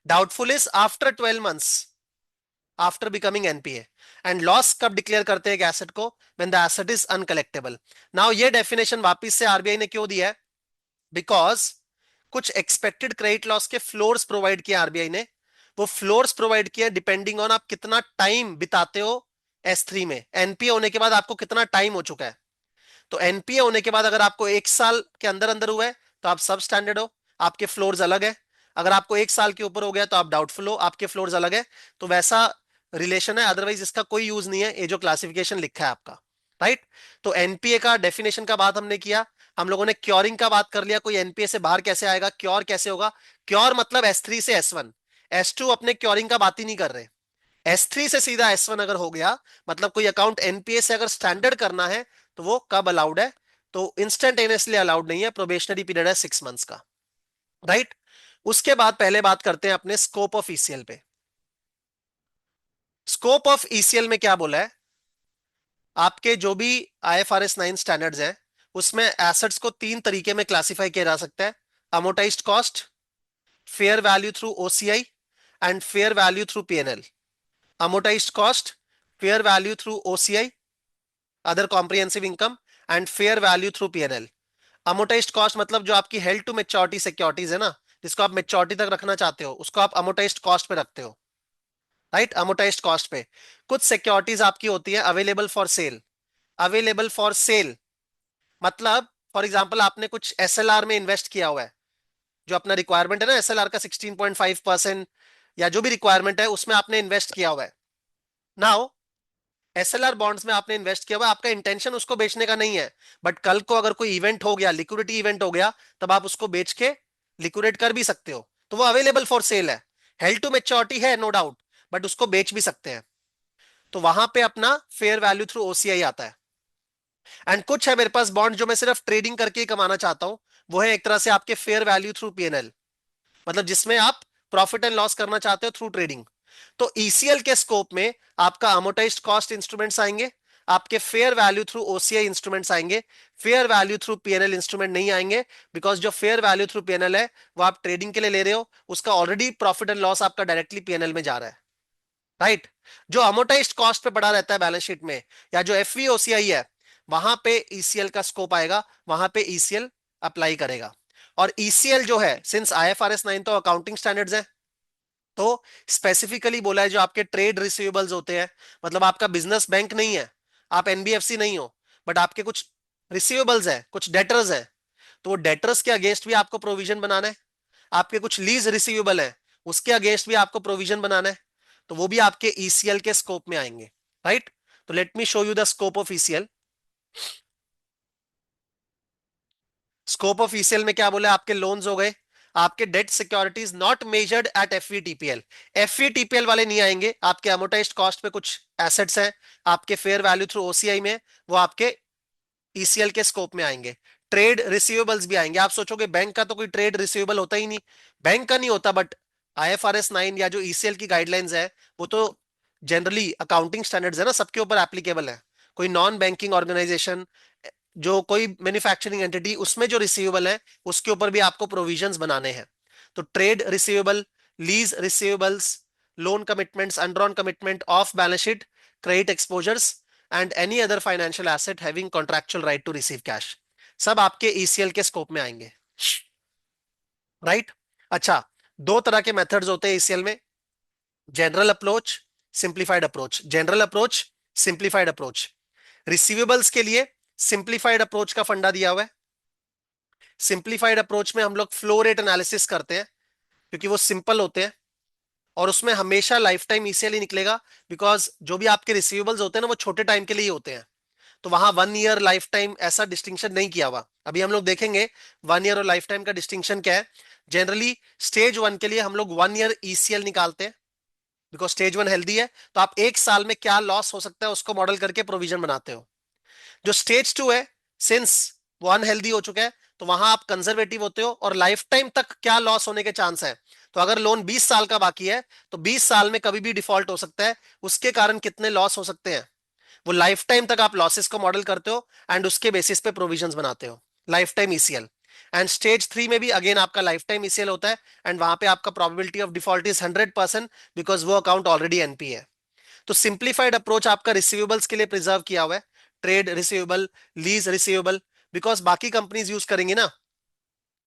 Doubtful is after 12 months, after becoming NPA. And loss कब डिक्लेयर करते हैं एक एसेट को, when the asset is uncollectible. Now ये डेफिनेशन वापस से आरबीआई ने क्यों दिया है, बिकॉज कुछ एक्सपेक्टेड क्रेडिट लॉस के फ्लोर्स प्रोवाइड किए आरबीआई ने। वो फ्लोर्स प्रोवाइड किए डिपेंडिंग ऑन आप कितना टाइम बिताते हो S3 में, एनपीए होने के बाद आपको कितना टाइम हो चुका है। तो एनपीए होने के बाद अगर आपको 1 साल के अंदर अंदर हुआ है तो आप सब स्टैंडर्ड हो, आपके फ्लोर्स अलग है। अगर आपको 1 साल के ऊपर हो गया तो आप डाउटफुल हो, आपके फ्लोर्स अलग है। तो वैसा रिलेशन है, अदरवाइज इसका कोई यूज नहीं है, ये जो क्लासिफिकेशन लिखा है आपका, राइट। तो एनपीए का डेफिनेशन का बात हमने किया, हम लोगों ने क्योरिंग का बात कर लिया, कोई एनपीए से बाहर कैसे आएगा, क्योर कैसे होगा। क्योर मतलब S3 से S1, S2 अपने क्योरिंग का बात ही नहीं कर रहे। S3 से सीधा S1 अगर हो गया, मतलब कोई अकाउंट एनपीए से अगर स्टैंडर्ड करना है, तो वो कब अलाउड है, तो इंस्टेंटेनियसली अलाउड नहीं है, प्रोबेशनरी पीरियड है 6 मंथ्स का, राइट। उसके बाद पहले बात करते हैं अपने स्कोप ऑफ ईसीएल पे। स्कोप ऑफ ईसीएल में क्या बोला है, आपके जो भी IFRS 9 स्टैंडर्ड्स हैं, उसमें एसेट्स को 3 तरीके में क्लासिफाई किया जा सकता है, amortised cost, fair value through OCI, and fair value through PNL. Amortised cost, fair value through OCI, other comprehensive income, and fair value through PNL. Amortised cost मतलब जो आपकी हेल्ड टू मेच्योरिटी सिक्योरिटीज है ना, जिसको आप maturity तक रखना चाहते हो, उसको आप अमोर्टाइज्ड कॉस्ट पे रखते हो, राइट। अमोर्टाइज्ड कॉस्ट पे कुछ सिक्योरिटीज आपकी होती है available for sale. Available for sale मतलब, फॉर एग्जाम्पल आपने कुछ एसएलआर में इन्वेस्ट किया हुआ है, जो अपना रिक्वायरमेंट है ना एसएलआर का 16.5%, या जो भी रिक्वायरमेंट है उसमें आपने इन्वेस्ट किया हुआ है। नाउ एसएलआर बॉन्ड्स में आपने इन्वेस्ट किया हुआ है, आपका इंटेंशन उसको बेचने का नहीं है, बट कल को अगर कोई इवेंट हो गया, लिक्विडिटी इवेंट हो गया, तब आप उसको बेच के लिक्विडेट कर भी सकते हो, तो वो अवेलेबल फॉर सेल है। हेल्ड टू मेच्योरिटी है नो डाउट, बट उसको बेच भी सकते हैं, तो वहां पे अपना फेयर वैल्यू थ्रू ओसीआई आता है। एंड कुछ है मेरे पास बॉन्ड जो मैं सिर्फ ट्रेडिंग करके ही कमाना चाहता हूं, वो है एक तरह से आपके फेयर वैल्यू थ्रू पीएनएल, मतलब जिसमें आप प्रॉफिट एंड लॉस करना चाहते हो थ्रू ट्रेडिंग। तो ईसीएल के स्कोप में आपका अमोर्टाइज्ड कॉस्ट इंस्ट्रूमेंट्स आएंगे, आपके fair value through OCI instruments आएंगे, fair value through PNL instrument नहीं आएंगे, बिकॉज जो फेयर वैल्यू थ्रू पीएनएल है वो आप ट्रेडिंग के लिए ले रहे हो, उसका ऑलरेडी प्रॉफिट एंड लॉस आपका डायरेक्टली पीएनएल में जा रहा है, राइट। जो अमोर्टाइज्ड कॉस्ट पे पड़ा रहता है बैलेंस शीट में, या जो एफवीओसीआई है, वहां पे ईसीएल का स्कोप आएगा, वहां पे ईसीएल अप्लाई करेगा। और ईसीएल जो है, सिंस IFRS 9 तो अकाउंटिंग स्टैंडर्ड्स है, तो स्पेसिफिकली बोला है जो आपके ट्रेड रिसीवेबल्स होते हैं, मतलब आपका बिजनेस बैंक नहीं है, आप एनबीएफसी नहीं हो, बट आपके कुछ रिसीवेबल्स है, कुछ डेटर्स है, तो वो डेटर्स के अगेंस्ट भी आपको प्रोविजन बनाना है। आपके कुछ लीज रिसीवेबल है, उसके अगेंस्ट भी आपको प्रोविजन बनाना है, तो वो भी आपके ईसीएल के स्कोप में आएंगे, राइट। तो let me show you the scope of ECL. Scope of ECL में क्या बोला, आपके लोन्स हो गए, आपके debt securities not measured at FVTPL. FVTPL वाले नहीं आएंगे, आपके अमोटाइज्ड कॉस्ट पे कुछ एसेट्स हैं, आपके फेयर वैल्यू थ्रू ओसीआई में, वो आपके ईसीएल के स्कोप में आएंगे। ट्रेड रिसीवेबल्स भी आएंगे। आप सोचोगे बैंक का तो कोई ट्रेड रिसीवेबल होता ही नहीं, बैंक का नहीं होता, बट IFRS 9 या जो ईसीएल की गाइडलाइंस है वो तो जनरली अकाउंटिंग स्टैंडर्ड्स है ना, सबके ऊपर एप्लीकेबल है। कोई नॉन बैंकिंग ऑर्गेनाइजेशन, जो कोई मैन्युफैक्चरिंग एंटिटी, उसमें जो रिसीवेबल है उसके ऊपर भी आपको प्रोविजंस बनाने हैं। तो trade receivable, lease receivables, loan commitments, undrawn commitment, off balance sheet credit exposures and any other financial asset having contractual right to receive cash, सब आपके ईसीएल के स्कोप में आएंगे। राइट। अच्छा, दो तरह के मेथड्स होते हैं ईसीएल में, general approach, simplified approach. General approach, simplified approach. Receivables के लिए सिंप्लीफाइड अप्रोच का फंडा दिया हुआ है। सिंप्लीफाइड अप्रोच में हम लोग फ्लो रेट एनालिसिस करते हैं क्योंकि वो सिंपल होते हैं, और उसमें हमेशा लाइफ टाइम ईसीएल ही निकलेगा, बिकॉज जो भी आपके रिसीवेबल्स होते हैं ना वो छोटे टाइम के लिए ही होते हैं। तो वहां 1 ईयर लाइफ टाइम ऐसा डिस्टिंक्शन नहीं किया हुआ। अभी हम लोग देखेंगे 1 ईयर और लाइफ टाइम का डिस्टिंक्शन क्या है। जनरली स्टेज 1 के लिए हम लोग 1 ईयर ईसीएल निकालते हैं, बिकॉज स्टेज 1 हेल्दी है, तो आप एक साल में क्या लॉस हो सकता है उसको मॉडल करके प्रोविजन बनाते हो। जो स्टेज 2 है, सिंस वो अनहेल्दी हो चुका है, तो वहां आप कंजर्वेटिव होते हो और लाइफ टाइम तक क्या लॉस होने के चांस है। तो अगर लोन 20 साल का बाकी है तो 20 साल में कभी भी डिफॉल्ट हो सकता है, उसके कारण कितने लॉस हो सकते हैं, वो लाइफ टाइम तक आप लॉसेस को मॉडल करते हो एंड उसके बेसिस पे प्रोविजंस बनाते हो, life time ECL. And stage 3 में भी अगेन आपका लाइफ टाइम ईसीएल होता है, एंड वहां पे आपका probability of default is 100%, because वो अकाउंट ऑलरेडी एनपी है। तो सिंप्लीफाइड अप्रोच आपका रिसीवेबल्स के लिए प्रिजर्व किया हुआ है, trade receivable, lease receivable, because बाकी कंपनीज यूज करेंगी ना,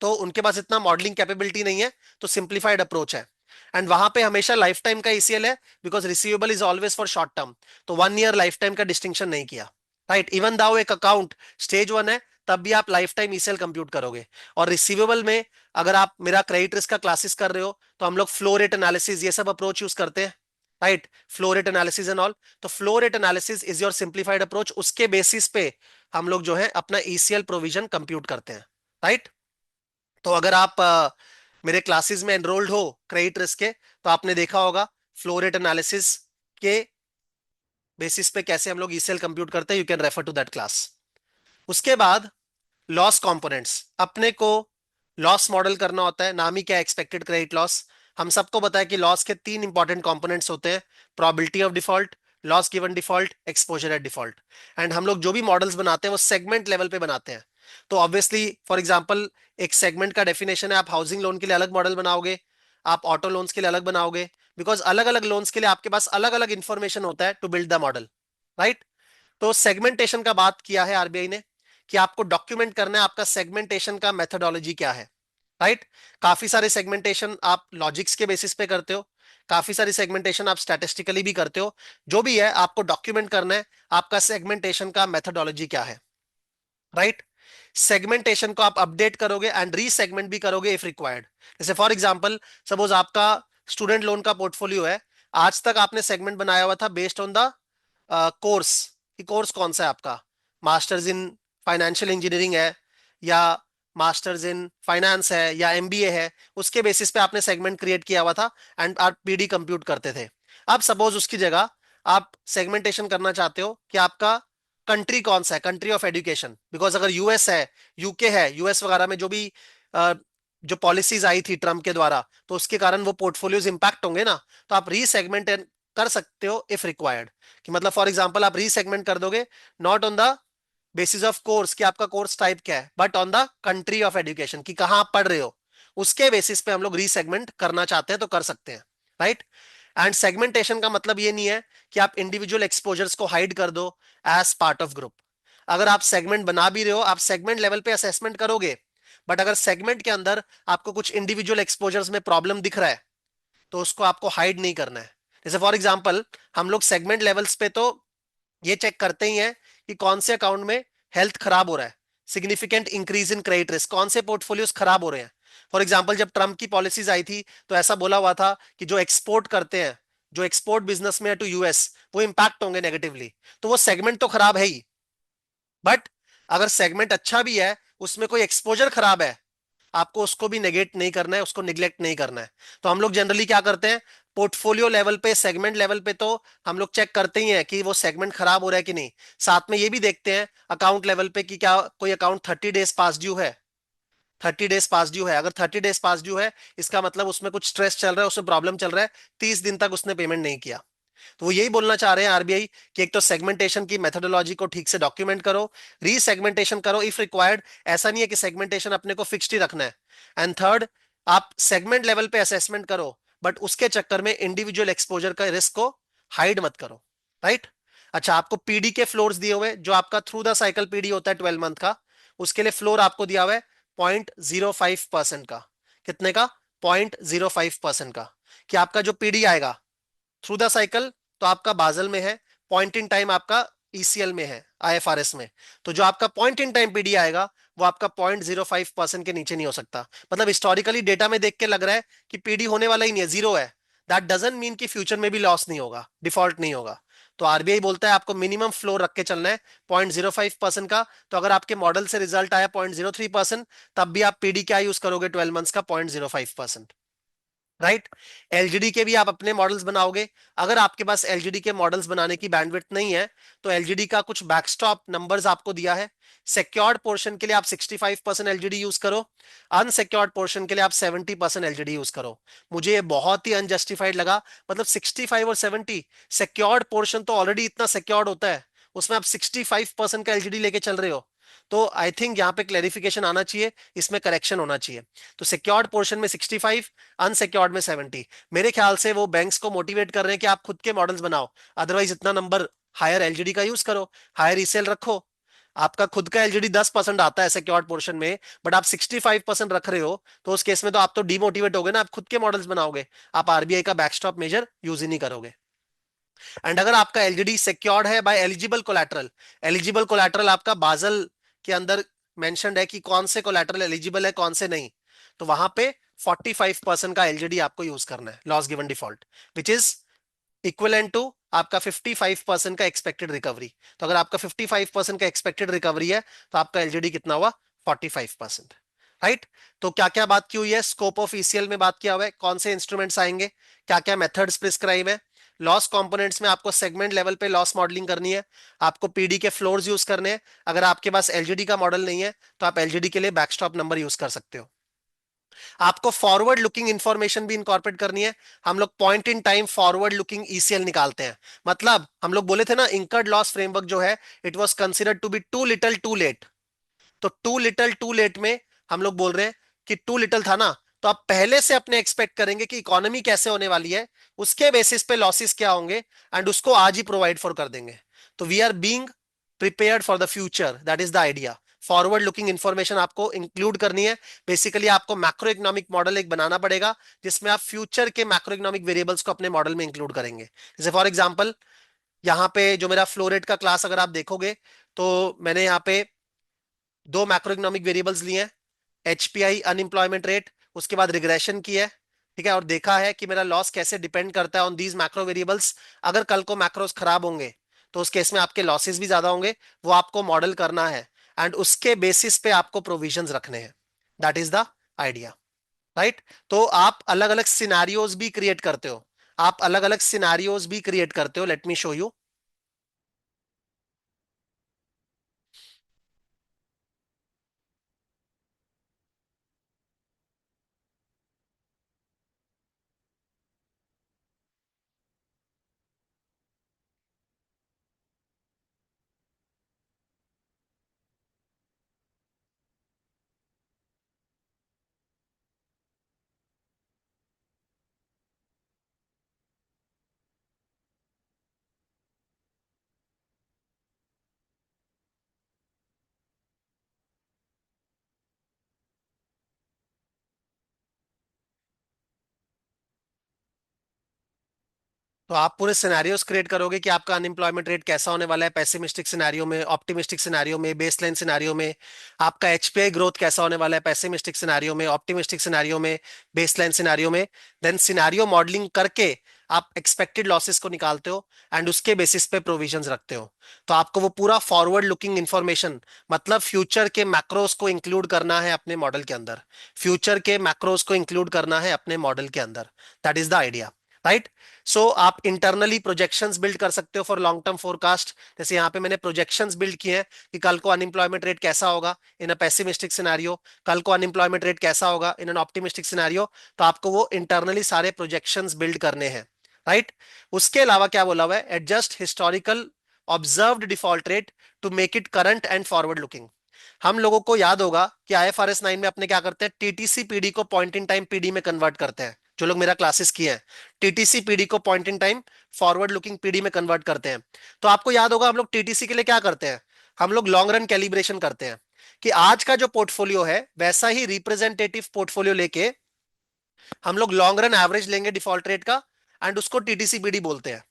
तो उनके पास इतना मॉडलिंग कैपेबिलिटी नहीं है, तो सिंप्लीफाइड अप्रोच है। एंड वहां पे हमेशा लाइफ टाइम का ईसीएल है, because receivable is always for short term, तो 1 ईयर लाइफ टाइम का डिस्टिंक्शन नहीं किया। राइट, इवन दाउ एक अकाउंट स्टेज 1 है, तब भी आप लाइफ टाइम ईसीएल कंप्यूट करोगे। और रिसीवेबल में अगर आप मेरा क्रेडिट रिस्क का क्लासेस कर रहे हो, तो हम लोग फ्लो रेट एनालिसिस ये सब अप्रोच यूज करते हैं। Right, flow rate analysis and all. तो flow rate analysis is your simplified approach, उसके बेसिस पे हम लोग जो है अपना ईसीएल प्रोविजन कंप्यूट करते हैं। राइट। तो अगर आप मेरे क्लासेस में एनरोल्ड हो क्रेडिट रिस्क के, तो आपने देखा होगा फ्लो रेट एनालिसिस के बेसिस पे कैसे हम लोग ईसीएल कंप्यूट करते हैं, you can refer to that class. उसके बाद लॉस कंपोनेंट्स, अपने को लॉस मॉडल करना होता है, नाम ही क्या, एक्सपेक्टेड क्रेडिट लॉस। हम सबको पता है कि लॉस के 3 इंपॉर्टेंट कंपोनेंट्स होते हैं, probability of default, loss given default, exposure at default. And हम लोग जो भी मॉडल्स बनाते हैं वो सेगमेंट लेवल पे बनाते हैं। तो ऑब्वियसली फॉर एग्जांपल एक सेगमेंट का डेफिनेशन है, आप हाउसिंग लोन के लिए अलग मॉडल बनाओगे, आप ऑटो लोन्स के लिए अलग बनाओगे, बिकॉज अलग अलग लोन्स के लिए आपके पास अलग अलग इंफॉर्मेशन होता है to build the model. Right. तो सेगमेंटेशन का बात किया है आरबीआई ने कि आपको डॉक्यूमेंट करना है आपका सेगमेंटेशन का मेथोडोलॉजी क्या है। राइट। काफी सारे सेगमेंटेशन आप लॉजिक्स के बेसिस पे करते हो, काफी सारी सेगमेंटेशन आप स्टैटिस्टिकली भी करते हो, जो भी है आपको डॉक्यूमेंट करना है आपका सेगमेंटेशन का मेथोडोलॉजी क्या है। राइट। सेगमेंटेशन को आप अपडेट करोगे एंड रीसेगमेंट भी करोगे इफ रिक्वायर्ड। जैसे फॉर एग्जांपल सपोज आपका स्टूडेंट लोन का पोर्टफोलियो है, आज तक आपने सेगमेंट बनाया हुआ था बेस्ड ऑन द कोर्स, कि कोर्स कौन सा है आपका, मास्टर्स इन फाइनेंशियल इंजीनियरिंग है या मास्टर्स इन फाइनेंस है या एमबीए है, उसके बेसिस पे आपने सेगमेंट क्रिएट किया हुआ था एंड आप पीडी कंप्यूट करते थे। अब सपोज उसकी जगह आप सेगमेंटेशन करना चाहते हो कि आपका कंट्री कौन सा है, कंट्री ऑफ एजुकेशन, बिकॉज अगर यूएस है, यूके है, यूएस वगैरह में जो भी अ, जो पॉलिसीज आई थी ट्रम्प के द्वारा, तो उसके कारण वो पोर्टफोलियोज इंपैक्ट होंगे ना, तो आप रीसेगमेंट कर सकते हो इफ रिक्वायर्ड। कि मतलब फॉर एग्जांपल आप रीसेगमेंट कर दोगे, not on the basis of course कि आपका कोर्स टाइप क्या है, but on the country of education कि कहां आप पढ़ रहे हो, उसके बेसिस पे हम लोग रीसेगमेंट करना चाहते हैं तो कर सकते हैं। राइट। एंड सेगमेंटेशन का मतलब ये नहीं है कि आप इंडिविजुअल एक्सपोजर्स को हाइड कर दो एज पार्ट ऑफ ग्रुप। अगर आप सेगमेंट बना भी रहे हो, आप सेगमेंट लेवल पे असेसमेंट करोगे, बट अगर सेगमेंट के अंदर आपको कुछ इंडिविजुअल एक्सपोजर्स में प्रॉब्लम दिख रहा है, तो उसको आपको हाइड नहीं करना है। जैसे फॉर एग्जांपल हम लोग सेगमेंट लेवल्स पे तो ये चेक करते ही हैं कि कौन से अकाउंट में हेल्थ खराब हो रहा है, significant increase in credit risk, कौन से पोर्टफोलियोज खराब हो रहे हैं। फॉर एग्जांपल जब ट्रम्प की पॉलिसीज आई थी तो ऐसा बोला हुआ था कि जो एक्सपोर्ट करते हैं, जो एक्सपोर्ट बिजनेस में है टू यूएस, वो इंपैक्ट होंगे नेगेटिवली। तो वो सेगमेंट तो खराब है ही, बट अगर सेगमेंट अच्छा भी है, उसमें कोई एक्सपोजर खराब है, आपको उसको भी नेगेट नहीं करना है, उसको निग्लेक्ट नहीं करना है। तो हम लोग जनरली क्या करते हैं, पोर्टफोलियो लेवल पे, सेगमेंट लेवल पे तो हम लोग चेक करते ही हैं कि वो सेगमेंट खराब हो रहा है कि नहीं। साथ में ये भी देखते हैं अकाउंट लेवल पे कि क्या कोई अकाउंट 30 डेज पास ड्यू है। 30 डेज पास ड्यू है, अगर 30 डेज पास ड्यू है, इसका मतलब उसमें कुछ स्ट्रेस चल रहा है, उसमें प्रॉब्लम चल रहा है, 30 दिन तक उसने पेमेंट नहीं किया। तो वो यही बोलना चाह रहे हैं आरबीआई कि एक तो सेगमेंटेशन की मेथोडोलॉजी को ठीक से डॉक्यूमेंट करो, रीसेगमेंटेशन करो इफ रिक्वायर्ड। ऐसा नहीं है कि सेगमेंटेशन अपने को फिक्स्ड ही रखना है। एंड थर्ड, आप सेगमेंट लेवल पे असेसमेंट करो, बट उसके चक्कर में इंडिविजुअल एक्सपोजर का रिस्क को हाइड मत करो। राइट। अच्छा, आपको पीडी के फ्लोर्स दिए हुए, जो आपका थ्रू द साइकिल पीडी होता है 12 मंथ का, उसके लिए फ्लोर आपको दिया हुआ है 0.05% का। कितने का? 0.05% का। कि आपका जो पीडी आएगा थ्रू द साइकिल, तो आपका बाजल में है, पॉइंट इन टाइम आपका ईसीएल में है, आईएफआरएस में। तो जो आपका पॉइंट इन टाइम पीडी आएगा, वो आपका 0.05% के नीचे नहीं हो सकता। मतलब हिस्टोरिकली डेटा में देख के लग रहा है कि पीडी होने वाला ही नहीं है, जीरो है। दैट डजंट मीन कि फ्यूचर में भी लॉस नहीं होगा, डिफॉल्ट नहीं होगा। तो आरबीआई बोलता है आपको मिनिमम फ्लोर रख के चलना है 0.05% का। तो अगर आपके मॉडल से रिजल्ट आया 0.03%, तब भी आप पीडी क्या यूज करोगे 12 मंथ्स का? 0.05%। राइट। एलजीडी के भी आप अपने मॉडल्स बनाओगे। अगर आपके पास एलजीडी के मॉडल्स बनाने की बैंडविड्थ नहीं है, तो एलजीडी का कुछ बैकस्टॉप नंबर्स आपको दिया है। सिक्योर्ड पोर्शन के लिए आप 65% एलजीडी यूज करो, अनसिक्योर्ड पोर्शन के लिए आप 70% एलजीडी यूज करो। मुझे ये बहुत ही अनजस्टिफाइड लगा। मतलब 65 और 70, सिक्योर्ड पोर्शन तो ऑलरेडी इतना सिक्योर्ड होता है, उसमें आप 65% का एलजीडी लेके चल रहे हो। तो आई थिंक यहाँ पे क्लेरिफिकेशन आना चाहिए, इसमें करेक्शन होना चाहिए। तो सिक्योर्ड पोर्शन में 65, अनसिक्योर्ड में 70। मेरे ख्याल से वो बैंक्स को मोटिवेट कर रहे हैं कि आप खुद के मॉडल्स बनाओ, अदरवाइज इतना नंबर हायर एलजीडी का यूज करो, हायर ईसेल रखो। आपका खुद का एलजीडी 10% आता है सिक्योर्ड पोर्शन में, बट आप 65% रख रहे हो, तो उस केस में तो आप तो डीमोटिवेट हो गए ना, आप खुद के मॉडल्स बनाओगे, आप आरबीआई का बैकस्टॉप मेजर यूज ही नहीं करोगे। एंड अगर आपका एलजीडी सिक्योर्ड है by eligible collateral, eligible collateral आपका बाजल के अंदर मेंशन्ड है कि कौन से कोलैटरल एलिजिबल है, कौन से नहीं, तो वहां पे 45% का एलजीडी आपको यूज करना है, loss given default, which is equivalent to आपका 55% का एक्सपेक्टेड रिकवरी। तो अगर आपका 55% का एक्सपेक्टेड रिकवरी है, तो आपका एलजीडी कितना हुआ? 45%। राइट। तो क्या क्या बात की हुई है? स्कोप ऑफ ईसीएल में बात किया हुआ है, कौन से इंस्ट्रूमेंट्स आएंगे, क्या क्या मेथड्स प्रिस्क्राइब है। लॉस कंपोनेंट्स में आपको सेगमेंट लेवल पे लॉस मॉडलिंग करनी है, आपको पीडी के फ्लोर्स यूज करने हैं। अगर आपके पास एलजीडी का मॉडल नहीं है, तो आप एलजीडी के लिए बैकस्टॉप नंबर यूज कर सकते हो। आपको फॉरवर्ड लुकिंग इंफॉर्मेशन भी इंकॉर्पोरेट करनी है। हम लोग point in time forward looking ECL निकालते हैं। मतलब हम लोग बोले थे ना, इंकर्ड लॉस फ्रेमवर्क जो है, it was considered to be too little too late. तो टू लिटिल टू लेट में हम लोग बोल रहे हैं कि टू लिटिल था ना, तो आप पहले से अपने एक्सपेक्ट करेंगे कि इकोनॉमी कैसे होने वाली है, उसके बेसिस पे लॉसेस क्या होंगे, एंड उसको आज ही प्रोवाइड फॉर कर देंगे। तो we are being prepared for the future, that is the idea. Forward looking information आपको इंक्लूड करनी है। बेसिकली आपको मैक्रो इकोनॉमिक मॉडल एक बनाना पड़ेगा, जिसमें आप फ्यूचर के मैक्रो इकोनॉमिक वेरिएबल्स को अपने मॉडल में इंक्लूड करेंगे। जैसे फॉर एग्जांपल, यहाँ पे जो मेरा फ्लो रेट का क्लास अगर आप देखोगे, तो मैंने यहाँ पे दो मैक्रो इकोनॉमिक वेरिएबल्स लिए हैं, एचपीआई अनएम्प्लॉयमेंट रेट, उसके बाद रिग्रेशन की है। ठीक है, और देखा है कि मेरा लॉस कैसे डिपेंड करता है ऑन दीज मैक्रो वेरिएबल्स। अगर कल को मैक्रोस खराब होंगे, तो उस केस में आपके लॉसेस भी ज्यादा होंगे, वो आपको मॉडल करना है, एंड उसके बेसिस पे आपको प्रोविजंस रखने हैं। That is the idea. Right. तो आप अलग अलग सिनारियोज भी क्रिएट करते हो, आप अलग अलग सिनारियोज भी क्रिएट करते हो। Late me show you. तो आप पूरे सिनेरियोस क्रिएट करोगे कि आपका अनएम्प्लॉयमेंट रेट कैसा होने वाला है, पेसिमिस्टिक सिनेरियो में, ऑप्टिमिस्टिक सिनेरियो में, बेसलाइन सिनेरियो में। आपका एचपीआई ग्रोथ कैसा होने वाला है, पेसिमिस्टिक सिनेरियो में, ऑप्टिमिस्टिक सिनेरियो में, बेसलाइन सिनेरियो में। देन सिनेरियो मॉडलिंग करके आप एक्सपेक्टेड लॉसेस को निकालते हो एंड उसके बेसिस पे प्रोविजंस रखते हो। तो आपको वो पूरा फॉरवर्ड लुकिंग इंफॉर्मेशन, मतलब फ्यूचर के मैक्रोस को इंक्लूड करना है अपने मॉडल के अंदर, फ्यूचर के मैक्रोस को इंक्लूड करना है अपने मॉडल के अंदर। That is the idea, right. So आप इंटरनली प्रोजेक्शंस बिल्ड कर सकते हो फॉर लॉन्ग टर्म फोरकास्ट। जैसे यहाँ पे मैंने प्रोजेक्शंस बिल्ड किए हैं कि कल को अनएम्प्लॉयमेंट रेट कैसा होगा इन अ पेसिमिस्टिक सिनेरियो, कल को अनएम्प्लॉयमेंट रेट कैसा होगा इन एन ऑप्टिमिस्टिक सिनेरियो। तो आपको वो इंटरनली सारे प्रोजेक्शंस बिल्ड करने हैं, राइट। उसके अलावा क्या बोला हुआ है, adjust historical observed default rate to make it current and forward looking. हम लोगों को याद होगा कि आईएफआरएस 9 में अपने क्या करते हैं, टीटीसी पीडी को पॉइंट इन टाइम पीडी में कन्वर्ट करते हैं। जो लोग मेरा क्लासेस किए हैं, टीटीसी पीडी को point in time forward looking PD में कन्वर्ट करते हैं। तो आपको याद होगा हम लोग टीटीसी के लिए क्या करते हैं, हम लोग लॉन्ग रन कैलिब्रेशन करते हैं कि आज का जो पोर्टफोलियो है वैसा ही रिप्रेजेंटेटिव पोर्टफोलियो लेके हम लोग लॉन्ग रन एवरेज लेंगे डिफॉल्ट रेट का, एंड उसको टीटीसी पीडी बोलते हैं।